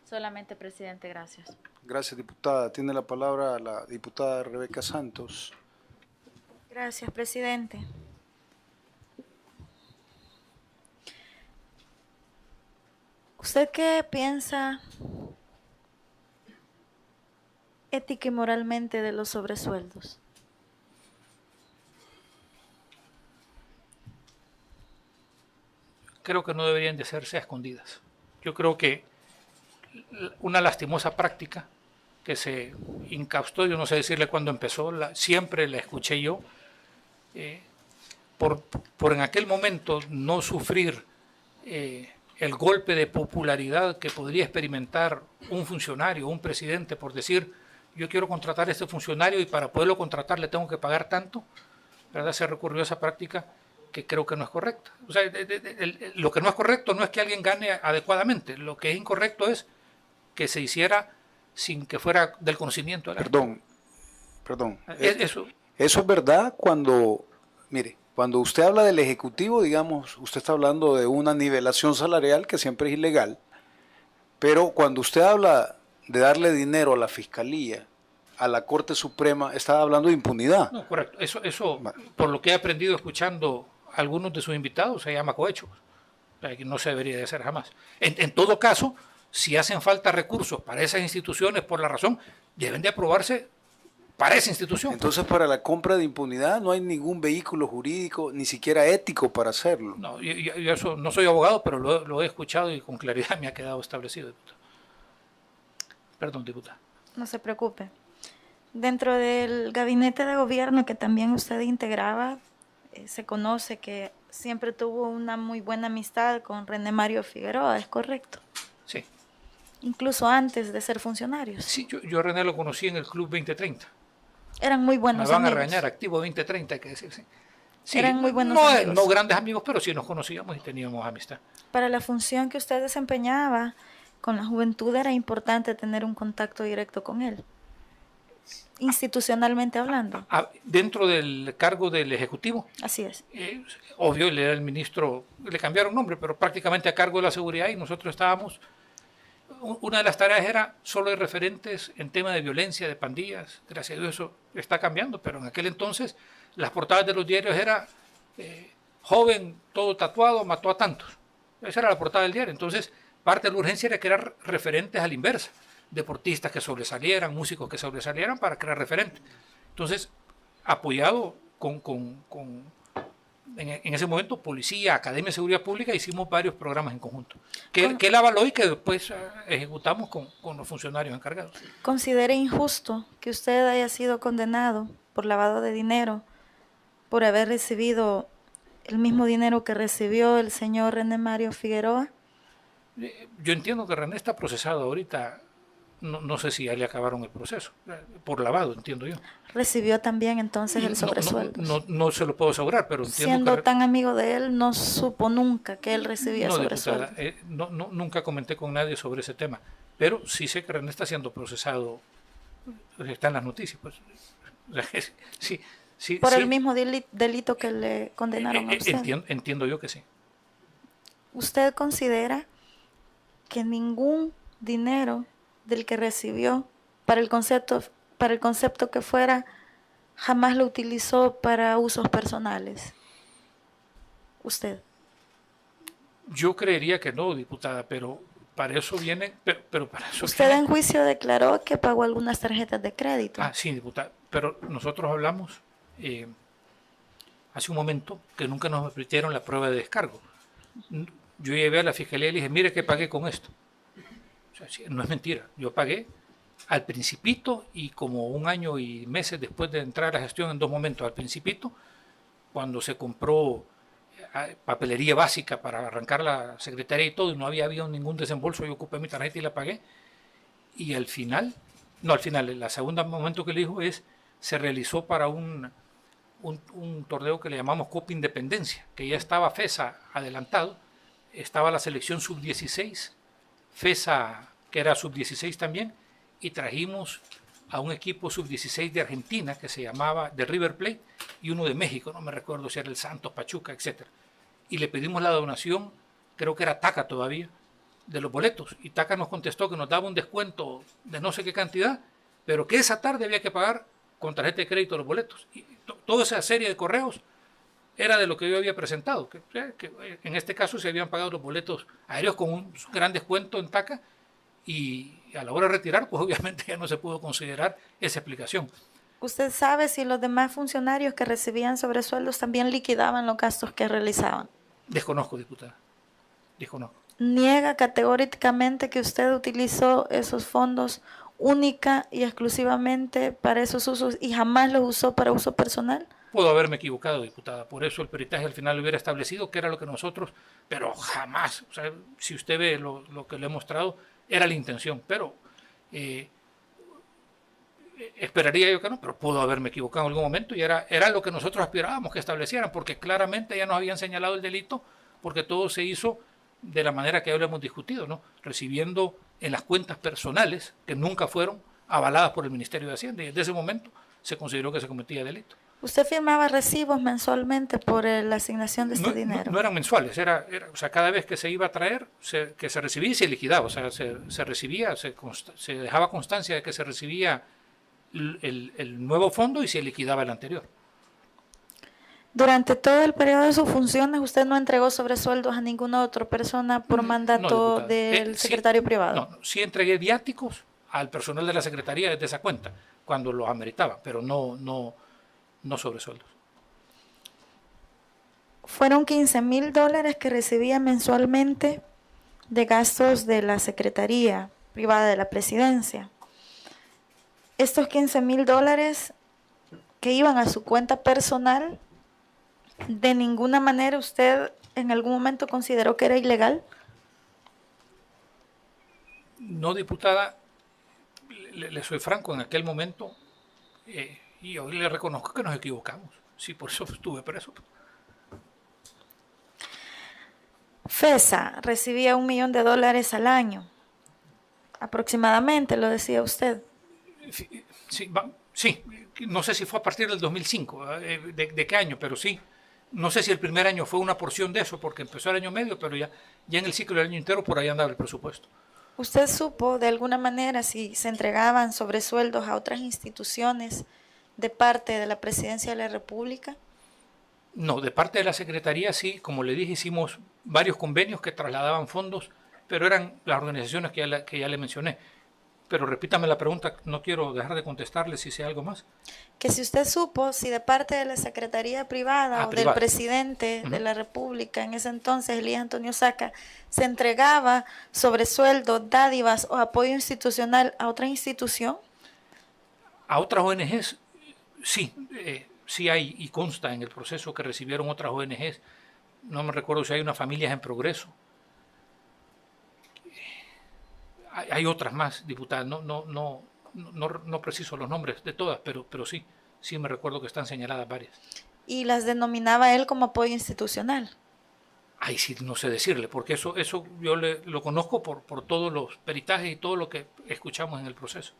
Solamente, presidente, gracias. Gracias, diputada. Tiene la palabra la diputada Rebeca Santos. Gracias, presidente. ¿Usted qué piensa ética y moralmente de los sobresueldos? Creo que no deberían de hacerse a escondidas. Yo creo que una lastimosa práctica que se incaustó, yo no sé decirle cuándo empezó, siempre la escuché yo, por en aquel momento no sufrir el golpe de popularidad que podría experimentar un funcionario, un presidente, por decir, yo quiero contratar a este funcionario y para poderlo contratar le tengo que pagar tanto, ¿verdad? Se recurrió a esa práctica que creo que no es correcta. O sea, lo que no es correcto no es que alguien gane adecuadamente, lo que es incorrecto es que se hiciera sin que fuera del conocimiento de la Perdón. Eso es verdad cuando, mire, cuando usted habla del Ejecutivo, digamos, usted está hablando de una nivelación salarial que siempre es ilegal, pero cuando usted habla de darle dinero a la Fiscalía, a la Corte Suprema, está hablando de impunidad. No, correcto. Eso por lo que he aprendido escuchando a algunos de sus invitados, se llama cohecho. O sea, que no se debería de hacer jamás. En todo caso, si hacen falta recursos para esas instituciones, por la razón, deben de aprobarse para esa institución. Entonces, para la compra de impunidad no hay ningún vehículo jurídico, ni siquiera ético para hacerlo. No, yo eso, no soy abogado, pero lo he escuchado y con claridad me ha quedado establecido, diputado. Perdón, diputada. No se preocupe. Dentro del gabinete de gobierno que también usted integraba, se conoce que siempre tuvo una muy buena amistad con René Mario Figueroa, ¿es correcto? Sí. Incluso antes de ser funcionarios. Sí, yo a René lo conocí en el Club 2030. Eran muy buenos Me van amigos. a regañar, Activo 2030, hay que decir, sí. Sí, Eran muy buenos no, amigos. no grandes amigos, pero sí nos conocíamos y teníamos amistad. Para la función que usted desempeñaba con la juventud era importante tener un contacto directo con él, institucionalmente hablando. Dentro del cargo del Ejecutivo, Así es. obvio, él era el ministro, le cambiaron nombre, pero prácticamente a cargo de la seguridad y nosotros estábamos. Una de las tareas era solo de referentes en tema de violencia, de pandillas. Gracias a Dios eso está cambiando, pero en aquel entonces las portadas de los diarios era joven, todo tatuado, mató a tantos. Esa era la portada del diario. Entonces, parte de la urgencia era crear referentes a la inversa. Deportistas que sobresalieran, músicos que sobresalieran para crear referentes. Entonces, apoyado en ese momento, Policía, Academia de Seguridad Pública, hicimos varios programas en conjunto, que él avaló y que después ejecutamos con los funcionarios encargados. ¿Considera injusto que usted haya sido condenado por lavado de dinero por haber recibido el mismo dinero que recibió el señor René Mario Figueroa? Yo entiendo que René está procesado ahorita, no sé si ya le acabaron el proceso, por lavado, entiendo yo. Recibió también entonces el sobresueldo. No se lo puedo asegurar, pero entiendo Siendo que... tan amigo de él, no supo nunca que él recibía No, sobresueldo. diputada, nunca comenté con nadie sobre ese tema, pero sí sé que René está siendo procesado, está en las noticias, pues. Sí, Por sí, el mismo delito que le condenaron a usted. entiendo yo que sí. ¿Usted considera que ningún dinero del que recibió para el concepto que fuera, jamás lo utilizó para usos personales? ¿Usted? Yo creería que no, diputada, pero para eso viene, pero para eso Usted viene- en juicio declaró que pagó algunas tarjetas de crédito. Sí, diputada, pero nosotros hablamos hace un momento que nunca nos permitieron la prueba de descargo. Yo llevé a la fiscalía y le dije, mire que pagué con esto. O sea, sí, no es mentira, yo pagué al principito y como un año y meses después de entrar a la gestión en dos momentos. Al principito, cuando se compró papelería básica para arrancar la secretaría y todo, y no había habido ningún desembolso, yo ocupé mi tarjeta y la pagué. Y al final, el segundo momento que le dijo se realizó para un torneo que le llamamos Copa Independencia, que ya estaba FESA adelantado, estaba la selección sub-16, FESA que era sub-16 también, y trajimos a un equipo sub-16 de Argentina que se llamaba de River Plate y uno de México, no me recuerdo si era el Santos, Pachuca, etc. Y le pedimos la donación, creo que era TACA todavía, de los boletos, y TACA nos contestó que nos daba un descuento de no sé qué cantidad, pero que esa tarde había que pagar con tarjeta de crédito los boletos. Y toda esa serie de correos era de lo que yo había presentado, que en este caso se habían pagado los boletos aéreos con un gran descuento en TACA, y a la hora de retirar, pues obviamente ya no se pudo considerar esa explicación. ¿Usted sabe si los demás funcionarios que recibían sobresueldos también liquidaban los gastos que realizaban? Desconozco, diputada, desconozco. ¿Niega categóricamente que usted utilizó esos fondos única y exclusivamente para esos usos y jamás los usó para uso personal? Puedo haberme equivocado, diputada, por eso el peritaje al final hubiera establecido que era lo que nosotros, pero jamás, o sea, si usted ve lo que le he mostrado, era la intención, pero esperaría yo que no, pero puedo haberme equivocado en algún momento y era lo que nosotros aspirábamos que establecieran, porque claramente ya nos habían señalado el delito, porque todo se hizo de la manera que ya lo hemos discutido, ¿no? Recibiendo en las cuentas personales, que nunca fueron avaladas por el Ministerio de Hacienda, y desde ese momento se consideró que se cometía delito. ¿Usted firmaba recibos mensualmente por la asignación de este dinero? No eran mensuales, o sea, cada vez que se iba a traer, que se recibía y se liquidaba, o sea, se recibía, se dejaba constancia de que se recibía el nuevo fondo y se liquidaba el anterior. Durante todo el periodo de sus funciones, ¿usted no entregó sobresueldos a ninguna otra persona por mandato diputada. del secretario privado? No, sí entregué viáticos al personal de la Secretaría desde esa cuenta, cuando lo ameritaba, pero no sobresueldos. Fueron $15,000 que recibía mensualmente de gastos de la Secretaría privada de la Presidencia. Estos $15,000 que iban a su cuenta personal, ¿de ninguna manera usted en algún momento consideró que era ilegal? No, diputada, le soy franco, en aquel momento, y hoy le reconozco que nos equivocamos. Sí, por eso estuve preso. FESA recibía $1 millón al año, aproximadamente, lo decía usted. Sí, sí, no sé si fue a partir del 2005, de qué año, pero sí. No sé si el primer año fue una porción de eso, porque empezó el año medio, pero ya en el ciclo del año entero por ahí andaba el presupuesto. ¿Usted supo de alguna manera si se entregaban sobresueldos a otras instituciones de parte de la Presidencia de la República? No, de parte de la Secretaría sí, como le dije, hicimos varios convenios que trasladaban fondos, pero eran las organizaciones que ya le mencioné. Pero repítame la pregunta, no quiero dejar de contestarle si sé algo más. Que si usted supo si de parte de la Secretaría Privada o del privada. presidente de la República, en ese entonces, Elías Antonio Saca, se entregaba sobresueldos, dádivas o apoyo institucional a otra institución. A otras ONGs, sí, sí hay y consta en el proceso que recibieron otras ONGs. No me recuerdo si hay unas familias en progreso. Hay otras más, diputada, no preciso los nombres de todas, pero sí me recuerdo que están señaladas varias. Y las denominaba él como apoyo institucional. Ay, sí, no sé decirle, porque eso yo lo conozco por todos los peritajes y todo lo que escuchamos en el proceso.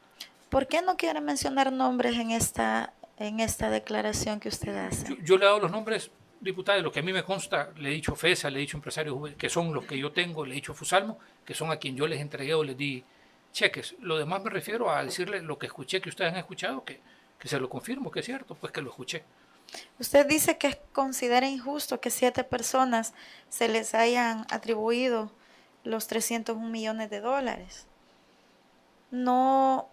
¿Por qué no quiere mencionar nombres en esta declaración que usted hace? Yo le he dado los nombres, diputada, de lo que a mí me consta, le he dicho FESA, le he dicho empresarios que son los que yo tengo, le he dicho Fusalmo, que son a quien yo les entregué o les di cheques. Lo demás me refiero a decirle lo que escuché, que ustedes han escuchado, que se lo confirmo, que es cierto, pues que lo escuché. Usted dice que considera injusto que 7 personas se les hayan atribuido los $301 millones. No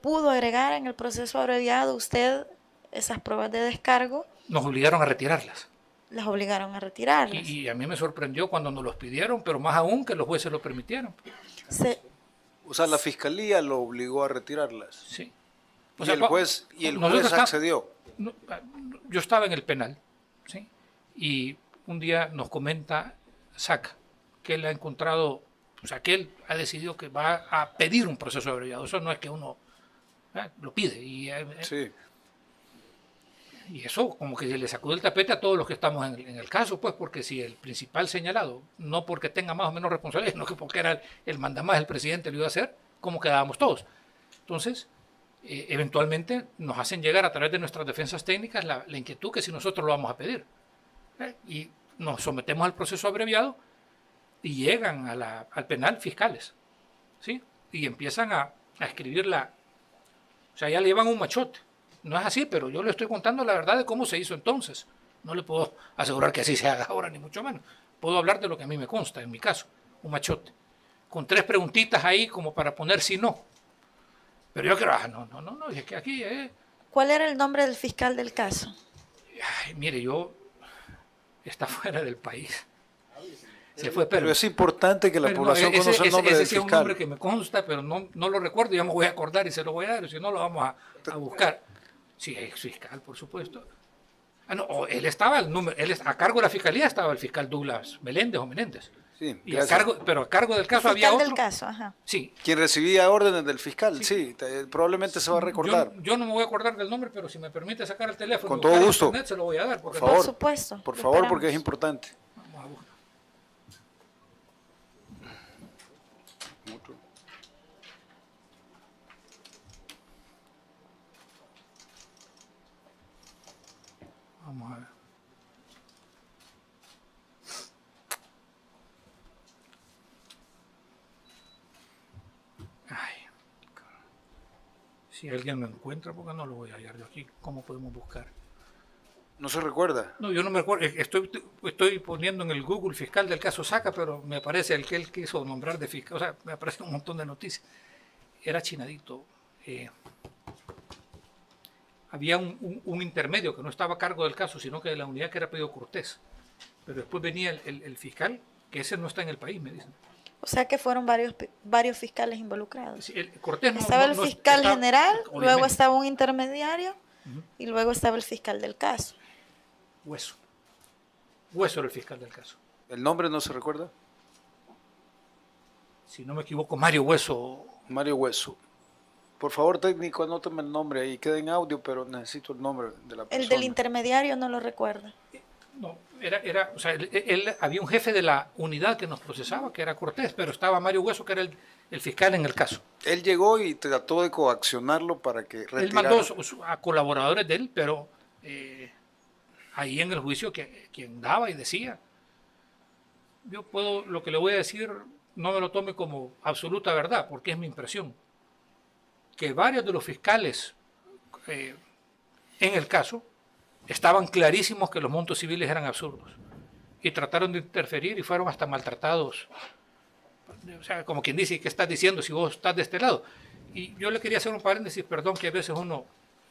pudo agregar en el proceso abreviado usted esas pruebas de descargo. Nos obligaron a retirarlas. Las obligaron a retirarlas. Y a mí me sorprendió cuando nos los pidieron, pero más aún que los jueces lo permitieron. O sea, la fiscalía lo obligó a retirarlas. Sí. Y el juez accedió. Yo estaba en el penal, ¿sí? Y un día nos comenta Saca que él ha encontrado, o sea, que él ha decidido que va a pedir un proceso abreviado. Eso no es que uno lo pide. Sí. Y eso como que le sacudió el tapete a todos los que estamos en el caso, pues, porque si el principal señalado, no porque tenga más o menos responsabilidad, sino que porque era el mandamás, el presidente lo iba a hacer, ¿cómo quedábamos todos? Entonces, eventualmente nos hacen llegar a través de nuestras defensas técnicas la inquietud que si nosotros lo vamos a pedir. Y nos sometemos al proceso abreviado y llegan al penal fiscales, ¿sí? Y empiezan a escribir o sea, ya le llevan un machote. No es así, pero yo le estoy contando la verdad de cómo se hizo entonces. No le puedo asegurar que así se haga ahora, ni mucho menos. Puedo hablar de lo que a mí me consta, en mi caso, un machote. Con 3 preguntitas ahí como para poner si no. Pero yo creo, no, es que aquí... ¿Cuál era el nombre del fiscal del caso? Ay, mire, está fuera del país. Se fue, pero es importante que la población conozca el nombre del fiscal. Ese sí es un nombre que me consta, pero no lo recuerdo, ya me voy a acordar y se lo voy a dar, si no lo vamos a buscar. Sí, ex fiscal, por supuesto. Él estaba, a cargo de la fiscalía estaba el fiscal Douglas Meléndez o Menéndez. Sí, pero a cargo del caso había otro. Fiscal del caso, ajá. Sí. Quien recibía órdenes del fiscal, sí, probablemente se va a recordar. Yo no me voy a acordar del nombre, pero si me permite sacar el teléfono. Con todo gusto. Internet, se lo voy a dar. Por favor. Por supuesto. Por favor, porque es importante. Vamos a buscar. Vamos a ver. Ay. Si alguien lo encuentra, porque no lo voy a hallar yo aquí. ¿Cómo podemos buscar? ¿No se recuerda? No, yo no me acuerdo. Estoy poniendo en el Google fiscal del caso Saca, pero me aparece el que él quiso nombrar de fiscal. O sea, me aparece un montón de noticias. Era chinadito. Había un intermedio que no estaba a cargo del caso, sino que de la unidad que era Pedro Cortés. Pero después venía el fiscal, que ese no está en el país, me dicen. O sea que fueron varios fiscales involucrados. Sí, Cortés estaba el fiscal general, luego estaba un intermediario y luego estaba el fiscal del caso. Hueso era el fiscal del caso. ¿El nombre no se recuerda? Si no me equivoco, Mario Hueso. Mario Hueso. Por favor, técnico, anóteme el nombre ahí. Queda en audio, pero necesito el nombre de la persona. El del intermediario no lo recuerda. No, o sea, él había un jefe de la unidad que nos procesaba, que era Cortés, pero estaba Mario Hueso, que era el fiscal en el caso. Él llegó y trató de coaccionarlo para que retirara. Él mandó a colaboradores de él, pero ahí en el juicio quien daba y decía. Yo puedo, lo que le voy a decir, no me lo tome como absoluta verdad, porque es mi impresión. Que varios de los fiscales en el caso estaban clarísimos que los montos civiles eran absurdos y trataron de interferir y fueron hasta maltratados. O sea, como quien dice, ¿qué estás diciendo si vos estás de este lado? Y yo le quería hacer un paréntesis, perdón, que a veces uno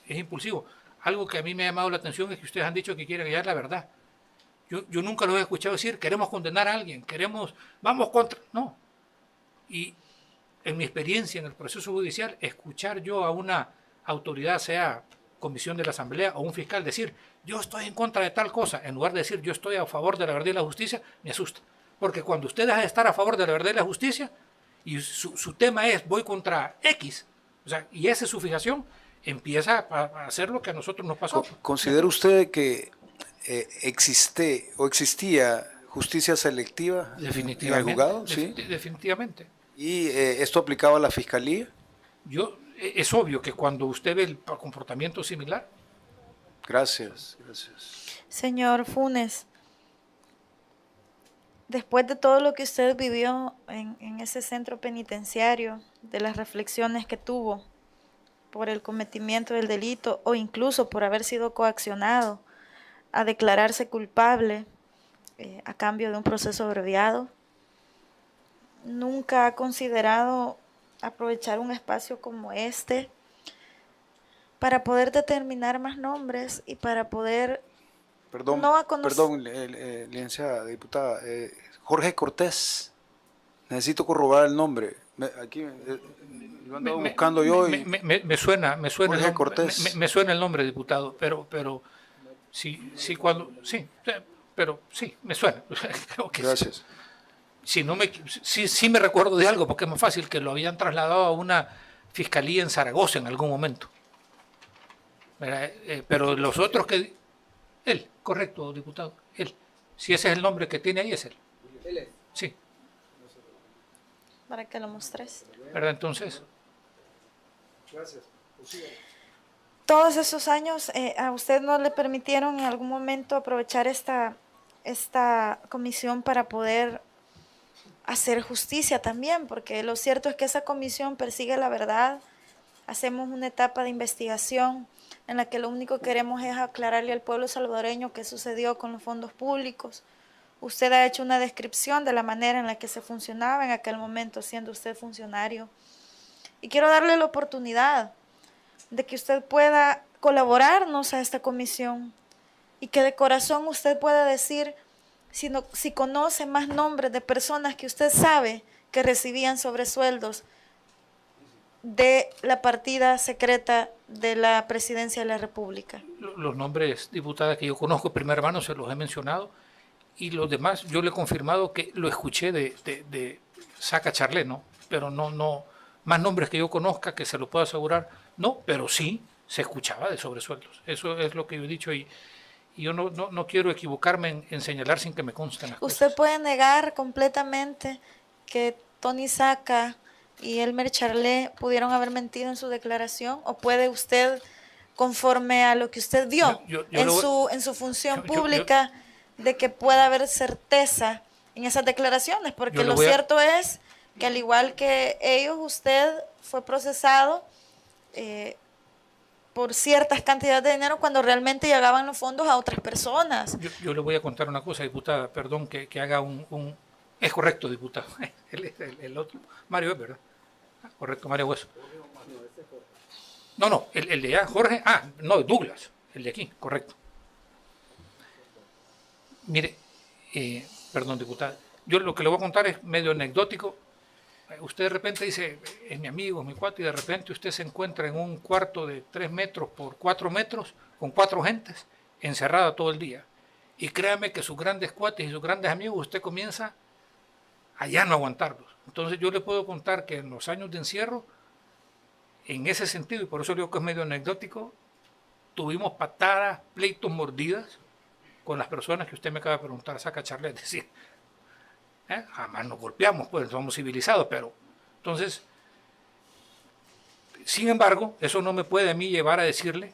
es impulsivo. Algo que a mí me ha llamado la atención es que ustedes han dicho que quieren hallar la verdad. Yo nunca los he escuchado decir, queremos condenar a alguien, vamos contra... No. Y en mi experiencia en el proceso judicial, escuchar yo a una autoridad, sea comisión de la Asamblea o un fiscal, decir, yo estoy en contra de tal cosa, en lugar de decir, yo estoy a favor de la verdad y la justicia, me asusta. Porque cuando usted deja de estar a favor de la verdad y la justicia, y su tema es, voy contra X, o sea, y esa es su fijación, empieza a hacer lo que a nosotros nos pasó. ¿Considera usted que existía justicia selectiva Definitivamente, en el juzgado? ¿Sí? Definitivamente. ¿Y esto aplicaba a la fiscalía? Es obvio que cuando usted ve el comportamiento similar. Gracias. Señor Funes, después de todo lo que usted vivió en ese centro penitenciario, de las reflexiones que tuvo por el cometimiento del delito o incluso por haber sido coaccionado a declararse culpable a cambio de un proceso abreviado, ¿nunca ha considerado aprovechar un espacio como este para poder determinar más nombres y para poder Perdón, licenciada diputada, Jorge Cortés, necesito corroborar el nombre. Lo ando buscando yo. Me suena Jorge Cortés. Me suena el nombre, diputado, pero sí, pero sí, me suena. Creo que Gracias. sí, sí me recuerdo de algo, porque es más fácil que lo habían trasladado a una fiscalía en Zaragoza en algún momento. Pero los otros que... Él, correcto, diputado, él. Si ese es el nombre que tiene ahí, es él. ¿Él es? Sí. para que lo mostres? ¿Verdad? Entonces... Gracias. Todos esos años, ¿a usted no le permitieron en algún momento aprovechar esta comisión para poder hacer justicia también? Porque lo cierto es que esa comisión persigue la verdad. Hacemos una etapa de investigación en la que lo único que queremos es aclararle al pueblo salvadoreño qué sucedió con los fondos públicos. Usted ha hecho una descripción de la manera en la que se funcionaba en aquel momento, siendo usted funcionario. Y quiero darle la oportunidad de que usted pueda colaborarnos a esta comisión y que de corazón usted pueda decir si conoce más nombres de personas que usted sabe que recibían sobresueldos de la partida secreta de la Presidencia de la República. Los nombres, diputada, que yo conozco, primer hermano, se los he mencionado, y los demás yo le he confirmado que lo escuché de Saca Charlé, ¿no? Pero no, más nombres que yo conozca, que se lo puedo asegurar, no, pero sí se escuchaba de sobresueldos. Eso es lo que yo he dicho y yo no quiero equivocarme en señalar sin que me consten las cosas. ¿Usted puede negar completamente que Tony Saca y Elmer Charlé pudieron haber mentido en su declaración? ¿O puede usted, conforme a lo que usted vio en su función pública, de que pueda haber certeza en esas declaraciones? Porque lo cierto es que al igual que ellos, usted fue procesado por ciertas cantidades de dinero cuando realmente llegaban los fondos a otras personas. Yo le voy a contar una cosa, diputada, perdón que haga Es correcto, diputado. El otro, Mario es, ¿verdad? Correcto, Mario Hueso. No, el de allá, Jorge, no, Douglas, el de aquí, correcto. Mire, perdón, diputada, yo lo que le voy a contar es medio anecdótico. Usted de repente dice, es mi amigo, es mi cuate, y de repente usted se encuentra en un cuarto de 3 metros por 4 metros, con 4 gentes, encerrada todo el día. Y créame que sus grandes cuates y sus grandes amigos, usted comienza a ya no aguantarlos. Entonces yo le puedo contar que en los años de encierro, en ese sentido, y por eso digo que es medio anecdótico, tuvimos patadas, pleitos, mordidas con las personas que usted me acaba de preguntar, saca charla, es decir, jamás nos golpeamos, pues somos civilizados, pero entonces, sin embargo, eso no me puede a mí llevar a decirle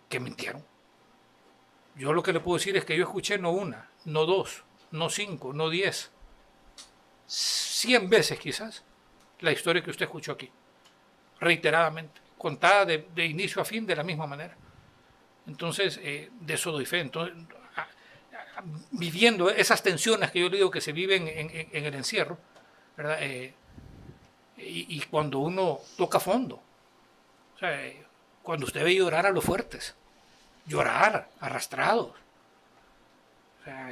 que mintieron. Yo lo que le puedo decir es que yo escuché no una, no dos, no 5, no 10, 100 veces quizás la historia que usted escuchó aquí, reiteradamente, contada de inicio a fin de la misma manera. Entonces, de eso doy fe. Entonces, viviendo esas tensiones que yo le digo que se viven en el encierro, ¿verdad? Y cuando uno toca fondo, o sea, cuando usted ve llorar a los fuertes, llorar, arrastrados. O sea,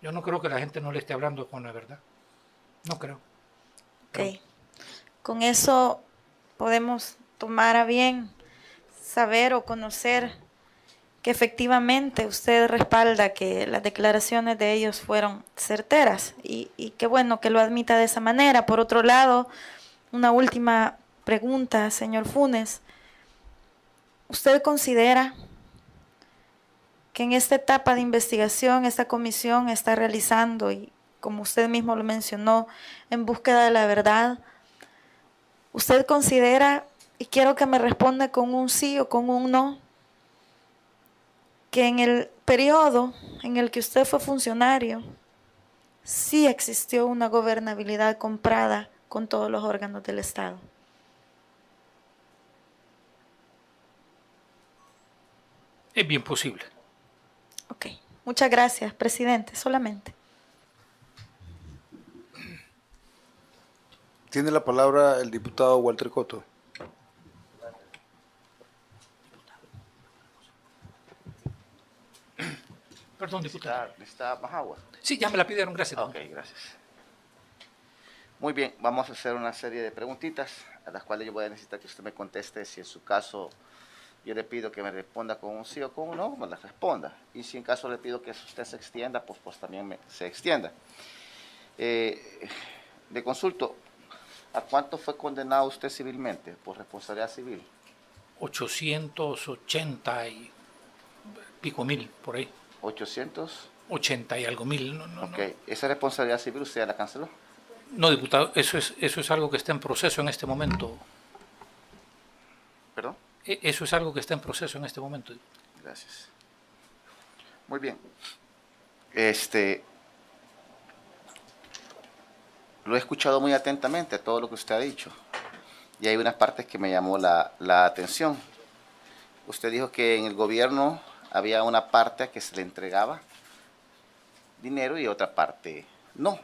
yo no creo que la gente no le esté hablando con la verdad. No creo. Ok. Con eso podemos tomar a bien saber o conocer que efectivamente usted respalda que las declaraciones de ellos fueron certeras y qué bueno que lo admita de esa manera. Por otro lado, una última pregunta, señor Funes. ¿Usted considera que en esta etapa de investigación esta comisión está realizando, y como usted mismo lo mencionó, en búsqueda de la verdad, usted considera, y quiero que me responda con un sí o con un no, que en el periodo en el que usted fue funcionario, sí existió una gobernabilidad comprada con todos los órganos del Estado? Es bien posible. Ok, muchas gracias, presidente, solamente. Tiene la palabra el diputado Walter Cotto. Perdón, diputado. ¿Necesita más agua? Sí, ya me la pidieron, gracias. Ok, gracias. Muy bien, vamos a hacer una serie de preguntitas a las cuales yo voy a necesitar que usted me conteste. Si en su caso yo le pido que me responda con un sí o con un no, me las responda. Y si en caso le pido que usted se extienda, pues también se extienda. Le consulto, ¿a cuánto fue condenado usted civilmente por responsabilidad civil? 880 y pico mil, por ahí. 800. 80 y algo mil. Ok, ¿esa responsabilidad civil usted ya la canceló? No, diputado, eso es algo que está en proceso en este momento. ¿Perdón? Eso es algo que está en proceso en este momento. Gracias. Muy bien. Lo he escuchado muy atentamente, todo lo que usted ha dicho. Y hay unas partes que me llamó la atención. Usted dijo que en el gobierno había una parte a que se le entregaba dinero y otra parte no.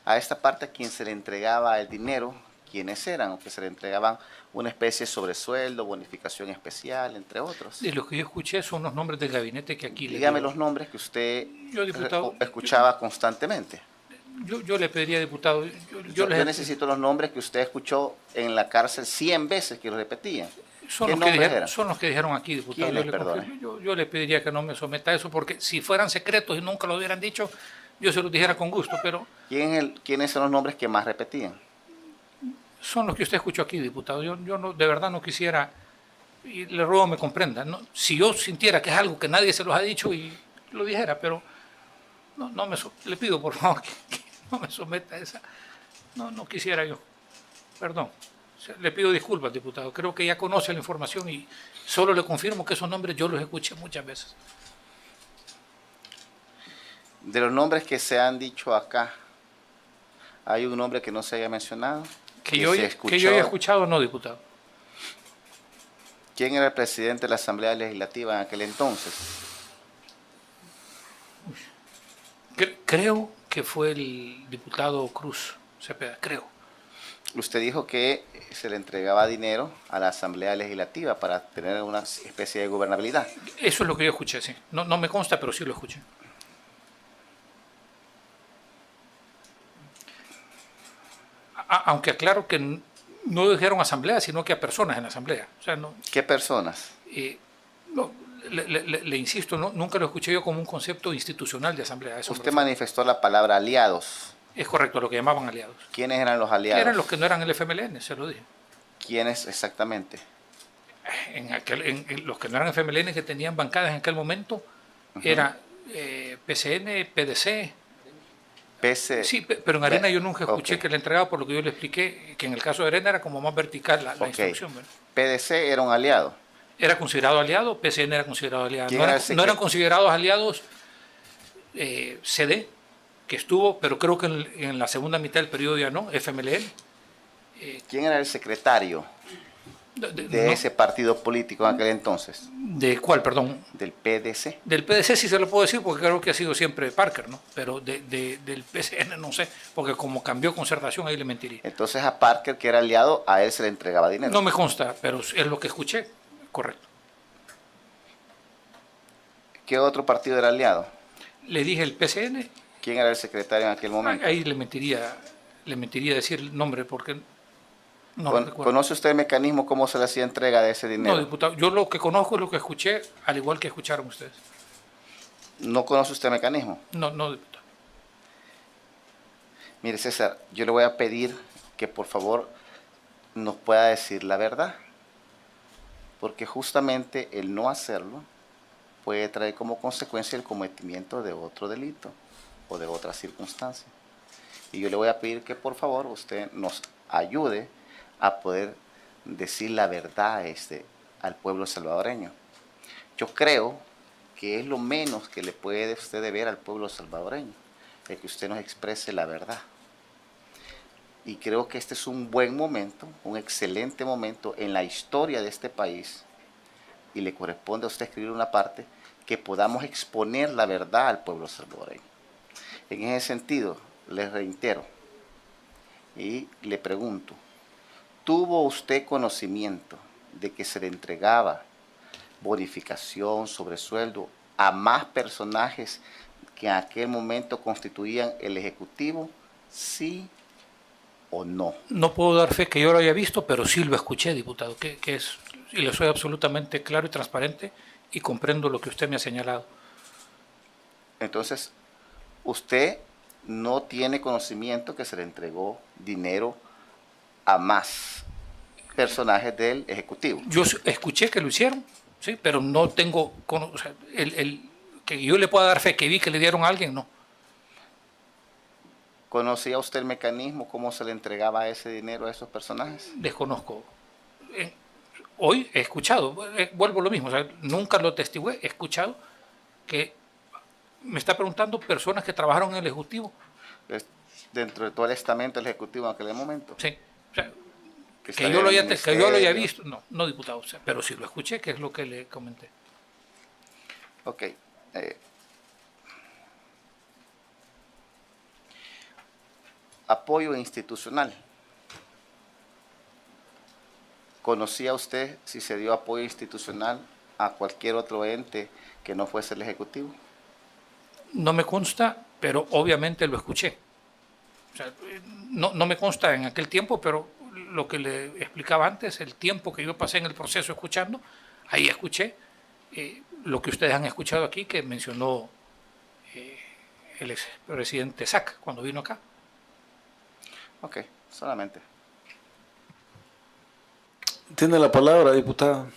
A esta parte a quien se le entregaba el dinero, ¿quiénes eran? O que se le entregaban una especie de sobresueldo, bonificación especial, entre otros. Y lo que yo escuché son los nombres del gabinete que aquí Dígame los nombres que usted diputado, escuchaba constantemente. Yo le pediría, diputado... Yo necesito los nombres que usted escuchó en la cárcel 100 veces que lo repetían. Son los que dijeron aquí, diputado. Yo le pediría que no me someta a eso, porque si fueran secretos y nunca lo hubieran dicho, yo se los dijera con gusto, pero... ¿Quiénes son los nombres que más repetían? Son los que usted escuchó aquí, diputado. Yo no, de verdad no quisiera, y le ruego me comprenda, ¿no? Si yo sintiera que es algo que nadie se los ha dicho y lo dijera, pero le pido por favor que no me someta a esa... No quisiera yo. Perdón. Le pido disculpas, diputado. Creo que ya conoce la información y solo le confirmo que esos nombres yo los escuché muchas veces. De los nombres que se han dicho acá, ¿hay un nombre que no se haya mencionado? Que yo haya escuchado, no, diputado. ¿Quién era el presidente de la Asamblea Legislativa en aquel entonces? Creo que fue el diputado Cruz Cepeda, creo. Usted dijo que se le entregaba dinero a la Asamblea Legislativa para tener una especie de gobernabilidad. Eso es lo que yo escuché, sí. No me consta, pero sí lo escuché. Aunque aclaro que no dijeron asamblea, sino que a personas en la asamblea. O sea, no, ¿qué personas? Le insisto, nunca lo escuché yo como un concepto institucional de asamblea. Usted manifestó la palabra aliados. Es correcto, lo que llamaban aliados. ¿Quiénes eran los aliados? Eran los que no eran el FMLN, se lo dije. ¿Quiénes exactamente? En los que no eran FMLN, que tenían bancadas en aquel momento, era PCN, PDC. Sí, pero en Arena yo nunca escuché que le entregaba, por lo que yo le expliqué, que en el caso de Arena era como más vertical la instrucción, ¿verdad? PDC era un aliado. Era considerado aliado, PCN era considerado aliado. No eran considerados aliados CD, que estuvo, pero creo que en la segunda mitad del periodo ya no, FMLN. ¿Quién era el secretario de ese partido político en aquel entonces? ¿De cuál, perdón? Del PDC. Del PDC sí se lo puedo decir porque creo que ha sido siempre Parker, ¿no? Pero del PCN no sé, porque como cambió Concertación ahí le mentiría. Entonces a Parker, que era aliado, a él se le entregaba dinero. No me consta, pero es lo que escuché, correcto. ¿Qué otro partido era aliado? Le dije el PCN. ¿Quién era el secretario en aquel momento? Ahí le mentiría decir el nombre porque... No ¿Conoce usted el mecanismo cómo se le hacía entrega de ese dinero? No, diputado, yo lo que conozco es lo que escuché, al igual que escucharon ustedes. ¿No conoce usted el mecanismo? No, diputado. Mire, César, yo le voy a pedir que por favor nos pueda decir la verdad, porque justamente el no hacerlo puede traer como consecuencia el cometimiento de otro delito o de otra circunstancia. Y yo le voy a pedir que por favor usted nos ayude a poder decir la verdad al pueblo salvadoreño. Yo creo que es lo menos que le puede usted deber al pueblo salvadoreño, el que usted nos exprese la verdad. Y creo que este es un buen momento, un excelente momento en la historia de este país, y le corresponde a usted escribir una parte que podamos exponer la verdad al pueblo salvadoreño. En ese sentido, les reitero y le pregunto, ¿tuvo usted conocimiento de que se le entregaba bonificación, sobresueldo a más personajes que en aquel momento constituían el Ejecutivo? ¿Sí o no? No puedo dar fe que yo lo haya visto, pero sí lo escuché, diputado, y le soy absolutamente claro y transparente y comprendo lo que usted me ha señalado. Entonces, usted no tiene conocimiento que se le entregó dinero a más personajes del Ejecutivo. Yo escuché que lo hicieron, sí, pero no tengo, o sea, que yo le pueda dar fe que vi que le dieron a alguien, no. ¿Conocía usted el mecanismo, cómo se le entregaba ese dinero a esos personajes? Desconozco. Hoy he escuchado, vuelvo a lo mismo, o sea, nunca lo atestigué, he escuchado que me está preguntando personas que trabajaron en el Ejecutivo. Dentro de todo el estamento del Ejecutivo en aquel momento. Sí, o sea, que yo lo haya visto, no diputado, o sea, pero sí lo escuché, que es lo que le comenté. Ok. Apoyo institucional. ¿Conocía usted si se dio apoyo institucional a cualquier otro ente que no fuese el Ejecutivo? No me consta, pero obviamente lo escuché. O sea, no me consta en aquel tiempo, pero lo que le explicaba antes, el tiempo que yo pasé en el proceso escuchando, ahí escuché lo que ustedes han escuchado aquí, que mencionó el expresidente Sac cuando vino acá. Ok, solamente. Tiene la palabra, diputada.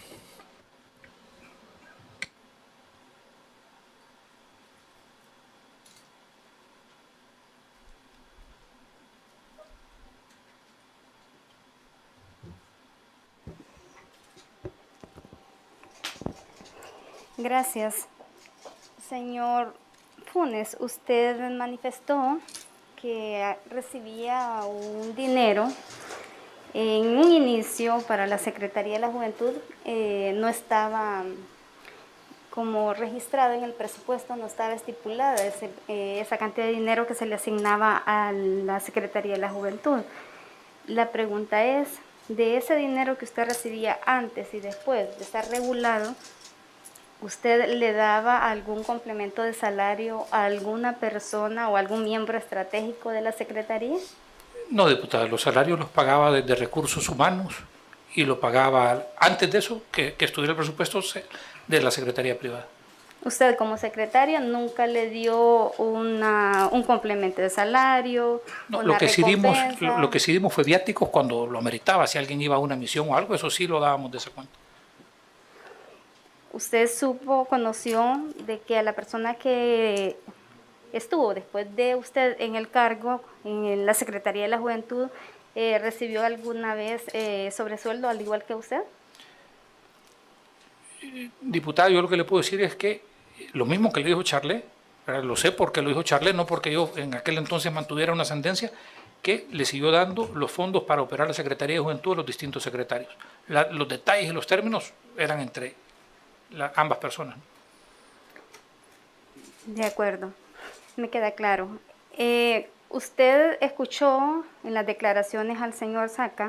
Gracias. Señor Funes, usted manifestó que recibía un dinero en un inicio para la Secretaría de la Juventud, no estaba como registrado en el presupuesto, no estaba estipulada esa cantidad de dinero que se le asignaba a la Secretaría de la Juventud. La pregunta es, de ese dinero que usted recibía antes y después de estar regulado, ¿usted le daba algún complemento de salario a alguna persona o algún miembro estratégico de la Secretaría? No, diputada, los salarios los pagaba desde Recursos Humanos y lo pagaba antes de eso, que estuviera el presupuesto de la Secretaría Privada. Usted como secretaria nunca le dio un complemento de salario, No, una recompensa. lo que sí dimos fue viáticos cuando lo ameritaba. Si alguien iba a una misión o algo, eso sí lo dábamos de esa cuenta. ¿Usted conoció de que a la persona que estuvo después de usted en el cargo en la Secretaría de la Juventud recibió alguna vez sobresueldo al igual que usted? Diputada, yo lo que le puedo decir es que lo mismo que le dijo Charlet, lo sé porque lo dijo Charlet, no porque yo en aquel entonces mantuviera una ascendencia, que le siguió dando los fondos para operar la Secretaría de Juventud a los distintos secretarios. Los detalles y los términos eran entre ambas personas. De acuerdo, me queda claro. Usted escuchó en las declaraciones al señor Saca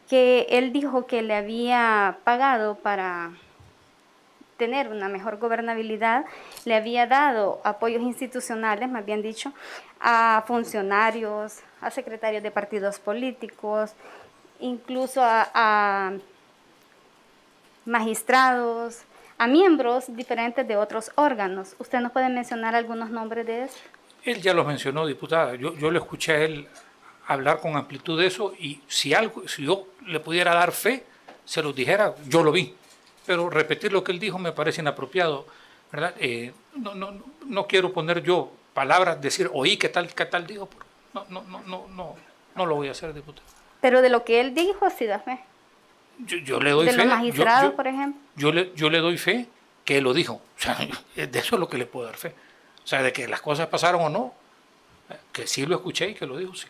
que él dijo que le había pagado para tener una mejor gobernabilidad, le había dado apoyos institucionales, más bien dicho, a funcionarios, a secretarios de partidos políticos, incluso a magistrados, a miembros diferentes de otros órganos. ¿Usted nos puede mencionar algunos nombres de eso? Él ya los mencionó, diputada. Yo le escuché a él hablar con amplitud de eso y si yo le pudiera dar fe, se los dijera, yo lo vi. Pero repetir lo que él dijo me parece inapropiado, ¿verdad? No quiero poner yo palabras, decir, oí qué tal dijo. No lo voy a hacer, diputado. Pero de lo que él dijo, sí da fe. Yo le doy fe. De los magistrados, por ejemplo. Yo le doy fe que él lo dijo. O sea, de eso es lo que le puedo dar fe. O sea, de que las cosas pasaron o no, que sí lo escuché y que lo dijo, sí.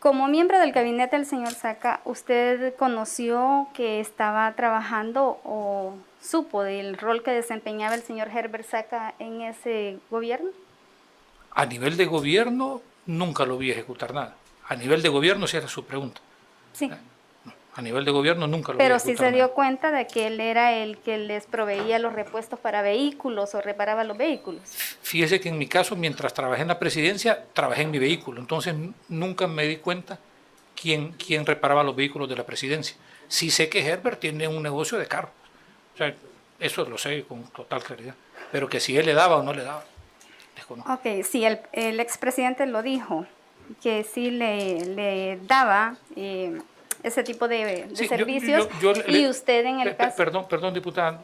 Como miembro del gabinete del señor Saca, ¿usted conoció que estaba trabajando o supo del rol que desempeñaba el señor Herbert Saca en ese gobierno? A nivel de gobierno, nunca lo vi ejecutar nada. A nivel de gobierno, si era su pregunta. Sí. A nivel de gobierno, nunca lo vi Pero ejecutar sí se dio nada. cuenta de que él era el que les proveía los repuestos para vehículos o reparaba los vehículos. Fíjese que en mi caso, mientras trabajé en la presidencia, trabajé en mi vehículo. Entonces, nunca me di cuenta quién reparaba los vehículos de la presidencia. Sí sé que Herbert tiene un negocio de carros. O sea, eso lo sé con total claridad. Pero que si él le daba o no le daba, desconozco. Ok, sí, el expresidente lo dijo, que sí le daba ese tipo de Sí, servicios y usted en el caso... Perdón, diputada,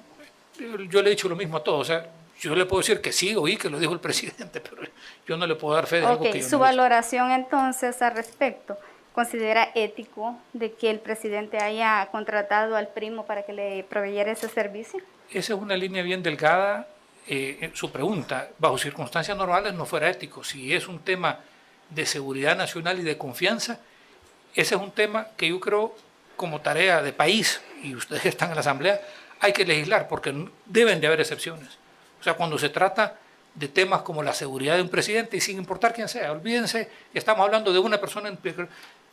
yo le he dicho lo mismo a todos. O sea, yo le puedo decir que sí, oí que lo dijo el presidente, pero yo no le puedo dar fe de algo que yo su no he visto. valoración entonces al respecto, ¿considera ético de que el presidente haya contratado al primo para que le proveyera ese servicio? Esa es una línea bien delgada. Su pregunta, bajo circunstancias normales no fuera ético. Si es un tema de seguridad nacional y de confianza, ese es un tema que yo creo como tarea de país, y ustedes están en la Asamblea, hay que legislar porque deben de haber excepciones. O sea, cuando se trata de temas como la seguridad de un presidente, y sin importar quién sea, olvídense, estamos hablando de una persona,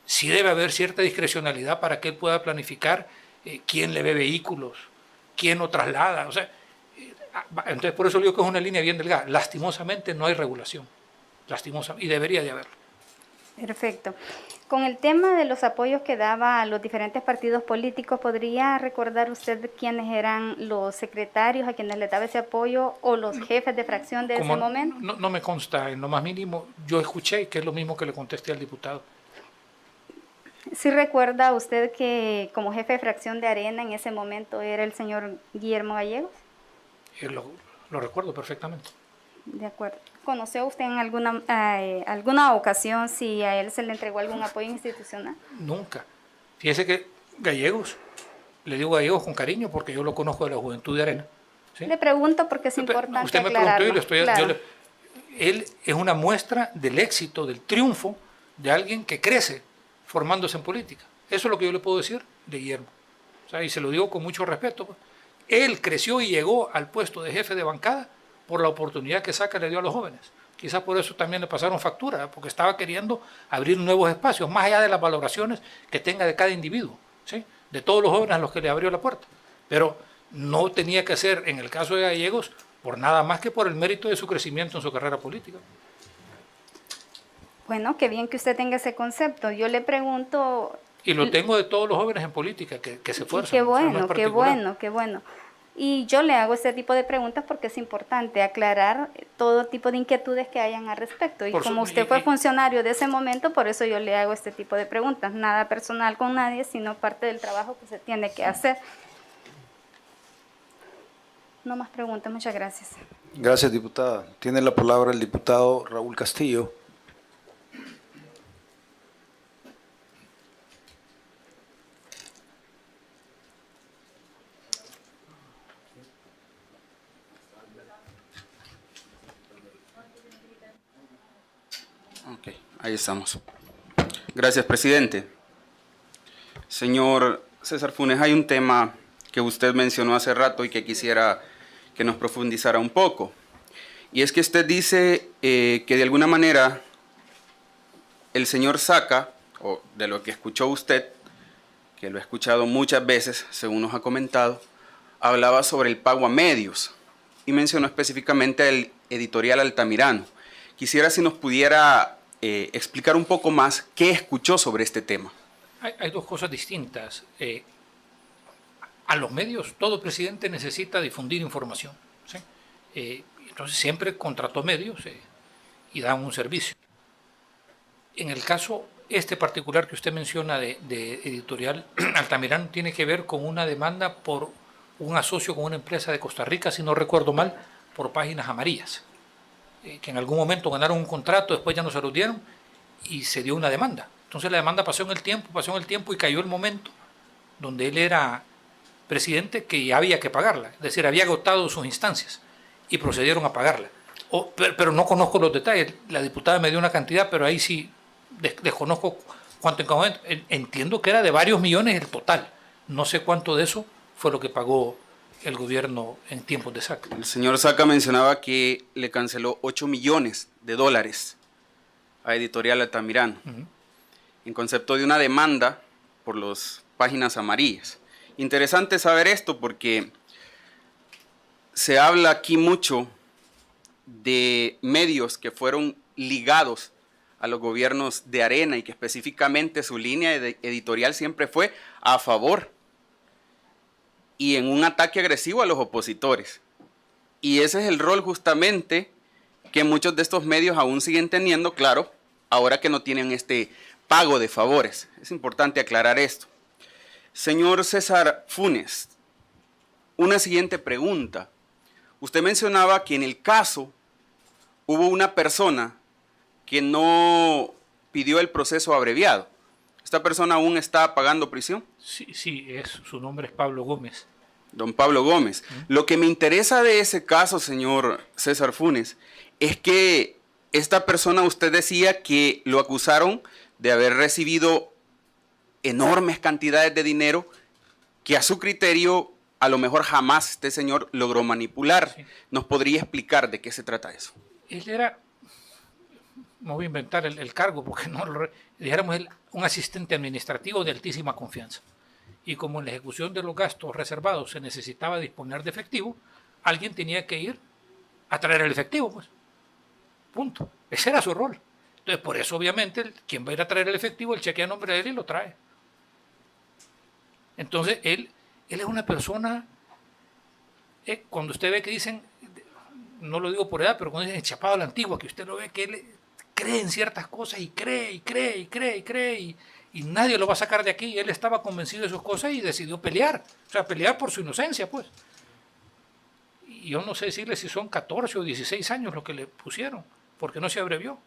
sí debe haber cierta discrecionalidad para que él pueda planificar quién le ve vehículos, quién lo traslada. O sea, entonces por eso digo que es una línea bien delgada. Lastimosamente no hay regulación, y debería de haberlo. Perfecto. Con el tema de los apoyos que daba a los diferentes partidos políticos, ¿podría recordar usted quiénes eran los secretarios a quienes le daba ese apoyo o los jefes de fracción de ese momento? No me consta en lo más mínimo. Yo escuché que es lo mismo que le contesté al diputado. ¿Sí recuerda usted que como jefe de fracción de Arena en ese momento era el señor Guillermo Gallegos? Lo recuerdo perfectamente. De acuerdo. ¿Conoció usted en alguna ocasión si a él se le entregó algún apoyo institucional? Nunca. Fíjese que Gallegos, le digo Gallegos con cariño porque yo lo conozco de la Juventud de Arena. ¿Sí? Le pregunto porque es importante usted me aclararlo. preguntó y él es una muestra del éxito, del triunfo de alguien que crece formándose en política. Eso es lo que yo le puedo decir de Guillermo. O sea, y se lo digo con mucho respeto. Pues. Él creció y llegó al puesto de jefe de bancada por la oportunidad que Saca le dio a los jóvenes. Quizás por eso también le pasaron factura, porque estaba queriendo abrir nuevos espacios, más allá de las valoraciones que tenga de cada individuo, ¿sí? De todos los jóvenes a los que le abrió la puerta. Pero no tenía que ser, en el caso de Gallegos, por nada más que por el mérito de su crecimiento en su carrera política. Bueno, qué bien que usted tenga ese concepto. Yo le pregunto... Y lo tengo de todos los jóvenes en política que se esfuerzan. Qué bueno, o sea, no es qué particular. bueno, qué bueno. Y yo le hago este tipo de preguntas porque es importante aclarar todo tipo de inquietudes que hayan al respecto. Y como usted fue funcionario de ese momento, por eso yo le hago este tipo de preguntas. Nada personal con nadie, sino parte del trabajo que se tiene que hacer. No más preguntas, muchas gracias. Gracias, diputada. Tiene la palabra el diputado Raúl Castillo. Ok, ahí estamos. Gracias, presidente. Señor César Funes, hay un tema que usted mencionó hace rato y que quisiera que nos profundizara un poco. Y es que usted dice que de alguna manera el señor Saca, o de lo que escuchó usted, que lo he escuchado muchas veces, según nos ha comentado, hablaba sobre el pago a medios y mencionó específicamente el editorial Altamirano. Quisiera si nos pudiera explicar un poco más qué escuchó sobre este tema. Hay dos cosas distintas. A los medios, todo presidente necesita difundir información, ¿sí? Entonces siempre contrató medios y dan un servicio. En el caso este particular que usted menciona de editorial Altamirano tiene que ver con una demanda por un asocio con una empresa de Costa Rica, si no recuerdo mal, por páginas amarillas, que en algún momento ganaron un contrato, después ya no se lo dieron y se dio una demanda. Entonces la demanda pasó en el tiempo y cayó el momento donde él era presidente que ya había que pagarla, es decir, había agotado sus instancias y procedieron a pagarla. Pero no conozco los detalles, la diputada me dio una cantidad, pero ahí sí desconozco cuánto en cada momento. Entiendo que era de varios millones el total, no sé cuánto de eso fue lo que pagó el gobierno en tiempos de Saca. El señor Saca mencionaba que le canceló $8 millones a Editorial Altamirano, en concepto de una demanda por las páginas amarillas. Interesante saber esto porque se habla aquí mucho de medios que fueron ligados a los gobiernos de Arena y que específicamente su línea editorial siempre fue a favor y en un ataque agresivo a los opositores. Y ese es el rol justamente que muchos de estos medios aún siguen teniendo, claro, ahora que no tienen este pago de favores. Es importante aclarar esto. Señor César Funes, una siguiente pregunta. Usted mencionaba que en el caso hubo una persona que no pidió el proceso abreviado. ¿Esta persona aún está pagando prisión? Sí, su nombre es Pablo Gómez. Don Pablo Gómez. Lo que me interesa de ese caso, señor César Funes, es que esta persona, usted decía que lo acusaron de haber recibido enormes cantidades de dinero que a su criterio a lo mejor jamás este señor logró manipular. Sí. ¿Nos podría explicar de qué se trata eso? Él era, no voy a inventar el cargo porque no lo dijéramos, un asistente administrativo de altísima confianza. Y como en la ejecución de los gastos reservados se necesitaba disponer de efectivo, alguien tenía que ir a traer el efectivo, pues. Punto. Ese era su rol. Entonces, por eso, obviamente, quien va a ir a traer el efectivo, el cheque a nombre de él y lo trae. Entonces, él es una persona, cuando usted ve que dicen, no lo digo por edad, pero cuando dicen chapado a la antigua, que usted lo ve que él cree en ciertas cosas y cree, y nadie lo va a sacar de aquí. Él estaba convencido de sus cosas y decidió pelear. O sea, pelear por su inocencia, pues. Y yo no sé decirle si son 14 o 16 años lo que le pusieron, porque no se abrevió.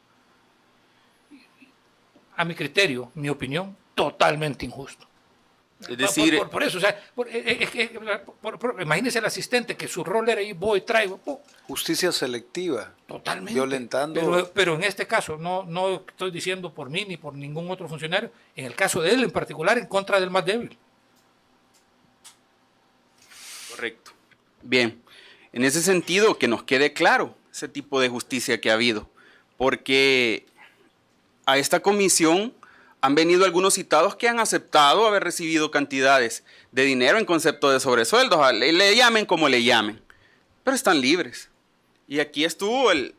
A mi criterio, mi opinión, totalmente injusto. Es decir, por eso, o sea, imagínese el asistente que su rol era ir, voy, traigo. Justicia selectiva. Totalmente. Violentando. Pero en este caso, no estoy diciendo por mí ni por ningún otro funcionario, en el caso de él en particular, en contra del más débil. Correcto. Bien, en ese sentido, que nos quede claro ese tipo de justicia que ha habido, porque a esta comisión han venido algunos citados que han aceptado haber recibido cantidades de dinero en concepto de sobresueldos, le llamen como le llamen, pero están libres. Y aquí estuvo el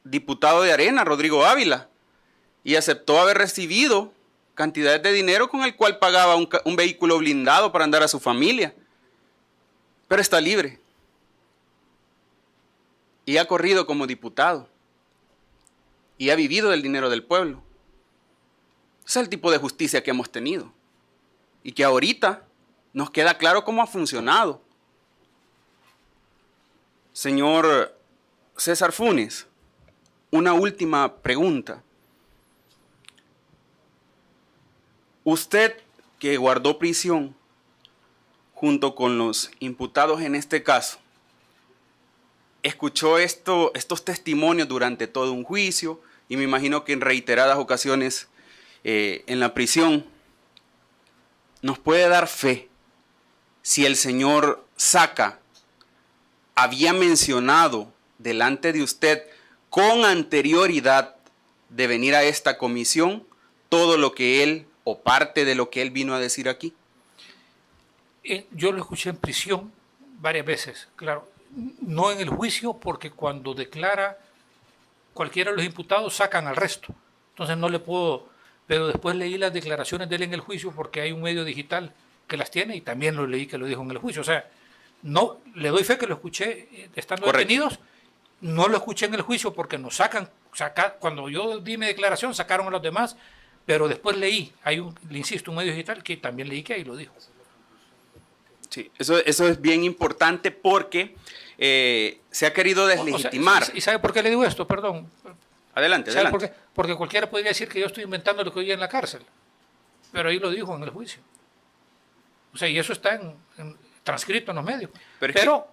diputado de Arena, Rodrigo Ávila, y aceptó haber recibido cantidades de dinero con el cual pagaba un vehículo blindado para andar a su familia. pero está libre. Y ha corrido como diputado. Y ha vivido del dinero del pueblo. Ese es el tipo de justicia que hemos tenido. Y que ahorita nos queda claro cómo ha funcionado. Señor César Funes, una última pregunta. Usted que guardó prisión junto con los imputados en este caso, escuchó estos testimonios durante todo un juicio y me imagino que en reiteradas ocasiones en la prisión. ¿Nos puede dar fe si el señor Saca había mencionado delante de usted con anterioridad de venir a esta comisión todo lo que él o parte de lo que él vino a decir aquí? Yo lo escuché en prisión varias veces, claro, no en el juicio, porque cuando declara cualquiera de los imputados sacan al resto, entonces no le puedo, pero después leí las declaraciones de él en el juicio porque hay un medio digital que las tiene y también lo leí que lo dijo en el juicio, o sea, no, le doy fe que lo escuché estando detenidos, no lo escuché en el juicio porque nos sacan, cuando yo di mi declaración sacaron a los demás, pero después leí, le insisto, un medio digital que también leí que ahí lo dijo. Sí, eso es bien importante porque se ha querido deslegitimar. ¿Y sabe por qué le digo esto? Perdón. Adelante, ¿Sabe adelante. por qué? Porque cualquiera podría decir que yo estoy inventando lo que oí en la cárcel, pero ahí lo dijo en el juicio. O sea, y eso está transcrito en los medios. Pero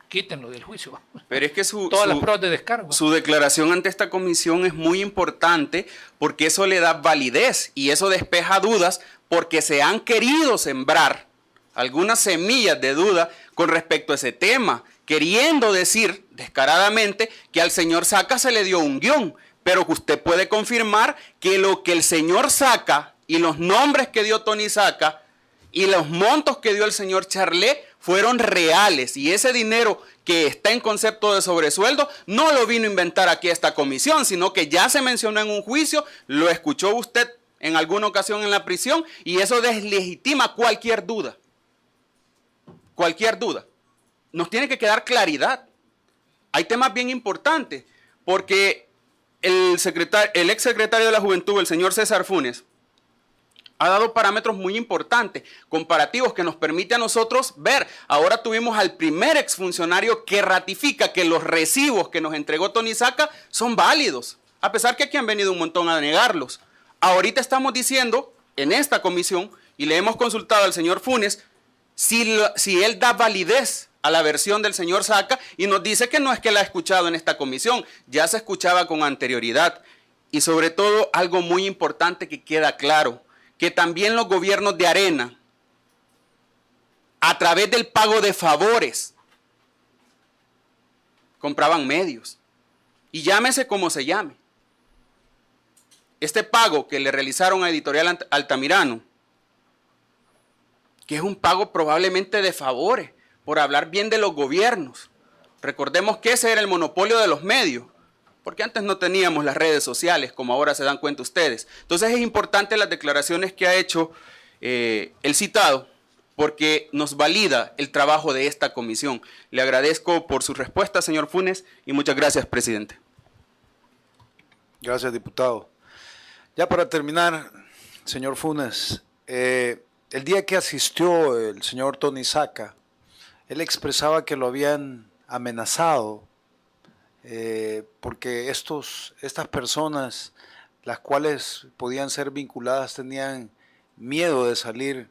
quítenlo del juicio. Pero es que todas las pruebas de descargo. Su declaración ante esta comisión es muy importante porque eso le da validez y eso despeja dudas porque se han querido sembrar algunas semillas de duda con respecto a ese tema, queriendo decir descaradamente que al señor Saca se le dio un guión, pero que usted puede confirmar que lo que el señor Saca y los nombres que dio Tony Saca y los montos que dio el señor Charlet fueron reales y ese dinero que está en concepto de sobresueldo no lo vino a inventar aquí esta comisión, sino que ya se mencionó en un juicio, lo escuchó usted en alguna ocasión en la prisión y eso deslegitima cualquier duda. Cualquier duda. Nos tiene que quedar claridad. Hay temas bien importantes porque el ex secretario de la Juventud, el señor César Funes, ha dado parámetros muy importantes, comparativos que nos permite a nosotros ver. Ahora tuvimos al primer exfuncionario que ratifica que los recibos que nos entregó Tony Saca son válidos, a pesar que aquí han venido un montón a negarlos. Ahorita estamos diciendo en esta comisión, y le hemos consultado al señor Funes, si él da validez a la versión del señor Saca y nos dice que no es que la ha escuchado en esta comisión, ya se escuchaba con anterioridad. Y sobre todo algo muy importante que queda claro, que también los gobiernos de Arena, a través del pago de favores, compraban medios. Y llámese como se llame. Este pago que le realizaron a Editorial Altamirano, que es un pago probablemente de favores, por hablar bien de los gobiernos. Recordemos que ese era el monopolio de los medios, porque antes no teníamos las redes sociales, como ahora se dan cuenta ustedes. Entonces es importante las declaraciones que ha hecho el citado, porque nos valida el trabajo de esta comisión. Le agradezco por su respuesta, señor Funes, y muchas gracias, presidente. Gracias, diputado. Ya para terminar, señor Funes, el día que asistió el señor Tony Saca, él expresaba que lo habían amenazado porque estas personas, las cuales podían ser vinculadas, tenían miedo de salir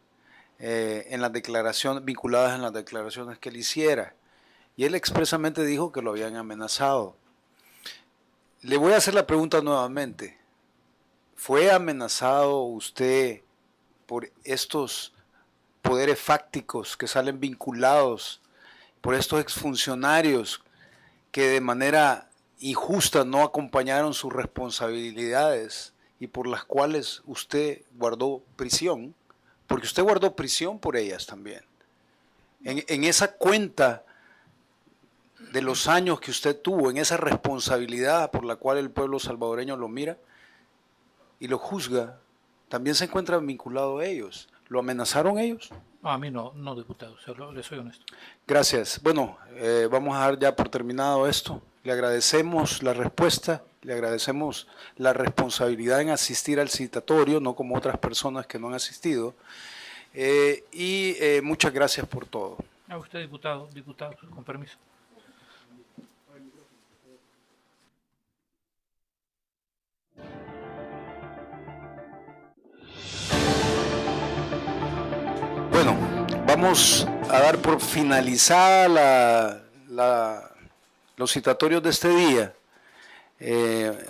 vinculadas en las declaraciones que él hiciera. Y él expresamente dijo que lo habían amenazado. Le voy a hacer la pregunta nuevamente. ¿Fue amenazado usted por estos poderes fácticos que salen vinculados, por estos exfuncionarios que de manera injusta no acompañaron sus responsabilidades y por las cuales usted guardó prisión? Porque usted guardó prisión por ellas también. En esa cuenta de los años que usted tuvo, en esa responsabilidad por la cual el pueblo salvadoreño lo mira y lo juzga, también se encuentran vinculados ellos. ¿Lo amenazaron ellos? No, a mí no, diputado, le soy honesto. Gracias. Bueno, vamos a dar ya por terminado esto. Le agradecemos la respuesta, le agradecemos la responsabilidad en asistir al citatorio, no como otras personas que no han asistido. Y muchas gracias por todo. A usted, diputado, con permiso. Bueno, vamos a dar por finalizada los citatorios de este día.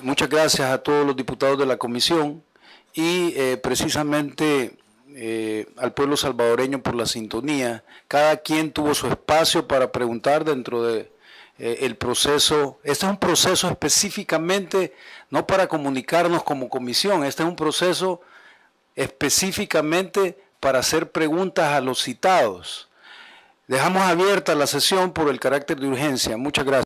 Muchas gracias a todos los diputados de la comisión y precisamente al pueblo salvadoreño por la sintonía. Cada quien tuvo su espacio para preguntar dentro de el proceso. Este es un proceso específicamente, no para comunicarnos como comisión, este es un proceso específicamente para hacer preguntas a los citados. Dejamos abierta la sesión por el carácter de urgencia. Muchas gracias.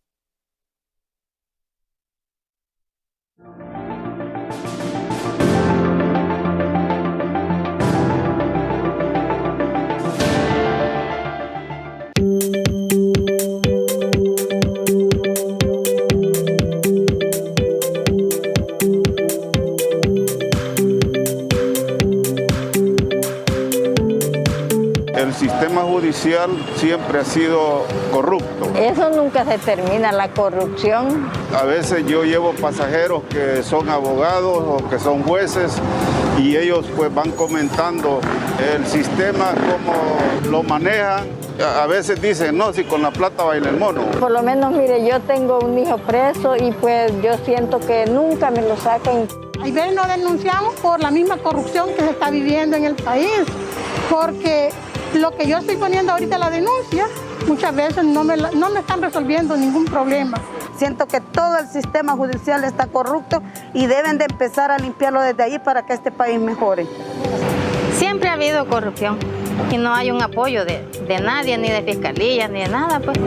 El sistema judicial siempre ha sido corrupto. Eso nunca se termina, la corrupción. A veces yo llevo pasajeros que son abogados o que son jueces y ellos pues van comentando el sistema, cómo lo manejan. A veces dicen, no, si con la plata baila el mono. Por lo menos, mire, yo tengo un hijo preso y pues yo siento que nunca me lo saquen. Hay veces no denunciamos por la misma corrupción que se está viviendo en el país, porque lo que yo estoy poniendo ahorita la denuncia, muchas veces no me están resolviendo ningún problema. Siento que todo el sistema judicial está corrupto y deben de empezar a limpiarlo desde ahí para que este país mejore. Siempre ha habido corrupción y no hay un apoyo de nadie, ni de fiscalía, ni de nada, pues.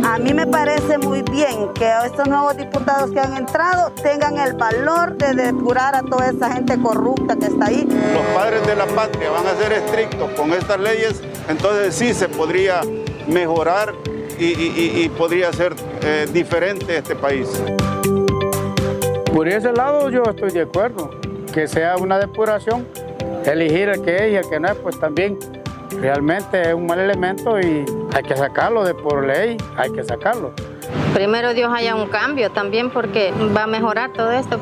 A mí me parece muy bien que estos nuevos diputados que han entrado tengan el valor de depurar a toda esa gente corrupta que está ahí. Los padres de la patria van a ser estrictos con estas leyes, entonces sí se podría mejorar y podría ser diferente este país. Por ese lado yo estoy de acuerdo, que sea una depuración, elegir el que es y el que no es, pues también realmente es un mal elemento y hay que sacarlo de por ley, hay que sacarlo. Primero Dios haya un cambio también porque va a mejorar todo esto.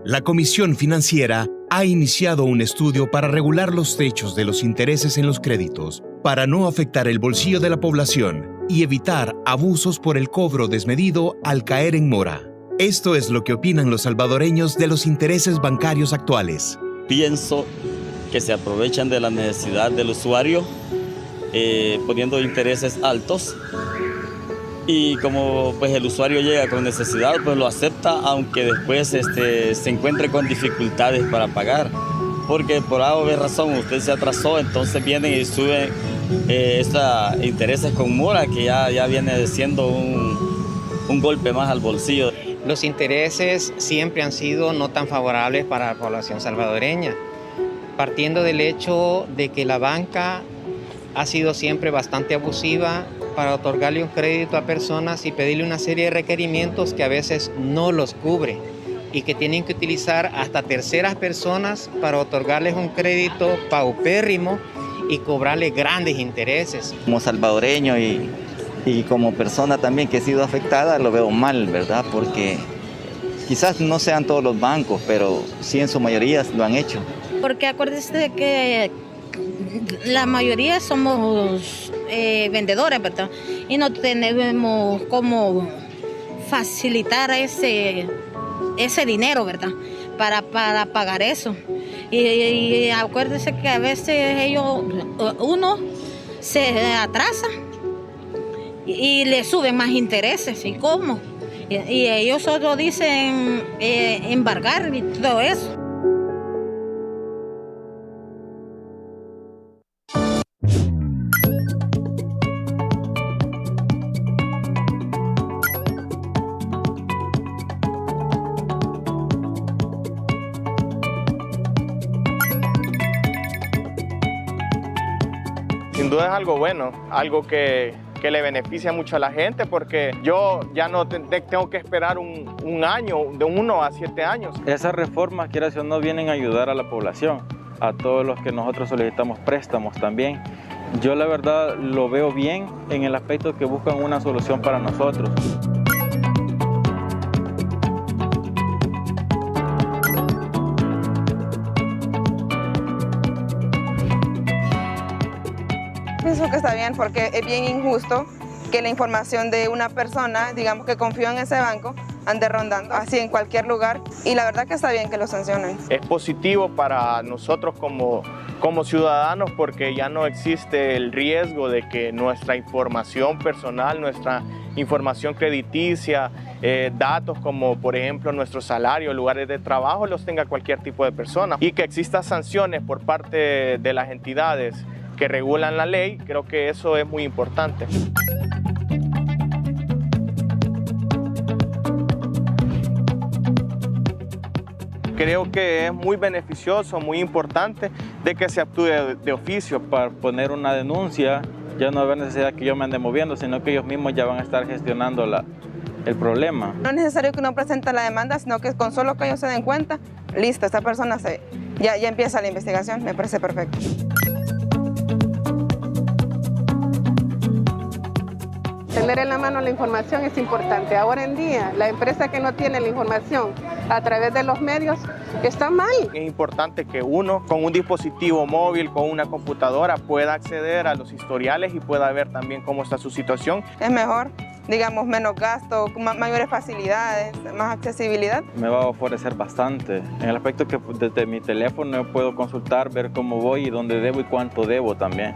La Comisión Financiera ha iniciado un estudio para regular los techos de los intereses en los créditos, para no afectar el bolsillo de la población y evitar abusos por el cobro desmedido al caer en mora. Esto es lo que opinan los salvadoreños de los intereses bancarios actuales. Pienso que se aprovechan de la necesidad del usuario, poniendo intereses altos. Y como pues el usuario llega con necesidad, pues lo acepta, aunque después se encuentre con dificultades para pagar. Porque por A o B razón usted se atrasó, entonces vienen y suben estos intereses con mora, que ya viene siendo un golpe más al bolsillo. Los intereses siempre han sido no tan favorables para la población salvadoreña, partiendo del hecho de que la banca ha sido siempre bastante abusiva para otorgarle un crédito a personas y pedirle una serie de requerimientos que a veces no los cubre y que tienen que utilizar hasta terceras personas para otorgarles un crédito paupérrimo y cobrarles grandes intereses. Como salvadoreño y como persona también que he sido afectada, lo veo mal, ¿verdad? Porque quizás no sean todos los bancos, pero sí en su mayoría lo han hecho. Porque acuérdese de que la mayoría somos vendedores, ¿verdad? Y no tenemos cómo facilitar ese dinero, ¿verdad? Para pagar eso. Y acuérdese que a veces uno se atrasa y le suben más intereses. ¿Y cómo? Y ellos solo dicen embargar y todo eso. Sin duda es algo bueno, algo que le beneficia mucho a la gente, porque yo ya no tengo que esperar un año, de 1 a 7 años. Esas reformas, quieras o no, vienen a ayudar a la población, a todos los que nosotros solicitamos préstamos también. Yo la verdad lo veo bien en el aspecto que buscan una solución para nosotros. Pienso que está bien porque es bien injusto que la información de una persona, digamos que confió en ese banco, ande rondando así en cualquier lugar, y la verdad que está bien que lo sancionen. Es positivo para nosotros como ciudadanos, porque ya no existe el riesgo de que nuestra información personal, nuestra información crediticia, datos como por ejemplo nuestro salario, lugares de trabajo, los tenga cualquier tipo de persona, y que existan sanciones por parte de las entidades que regulan la ley. Creo que eso es muy importante. Creo que es muy beneficioso, muy importante de que se actúe de oficio. Para poner una denuncia ya no va a haber necesidad que yo me ande moviendo, sino que ellos mismos ya van a estar gestionando el problema. No es necesario que uno presente la demanda, sino que con solo que ellos se den cuenta, listo, esta persona ya empieza la investigación. Me parece perfecto. Tener en la mano la información es importante. Ahora en día, la empresa que no tiene la información a través de los medios está mal. Es importante que uno con un dispositivo móvil, con una computadora, pueda acceder a los historiales y pueda ver también cómo está su situación. Es mejor, digamos, menos gasto, mayores facilidades, más accesibilidad. Me va a favorecer bastante, en el aspecto que desde mi teléfono puedo consultar, ver cómo voy y dónde debo y cuánto debo también.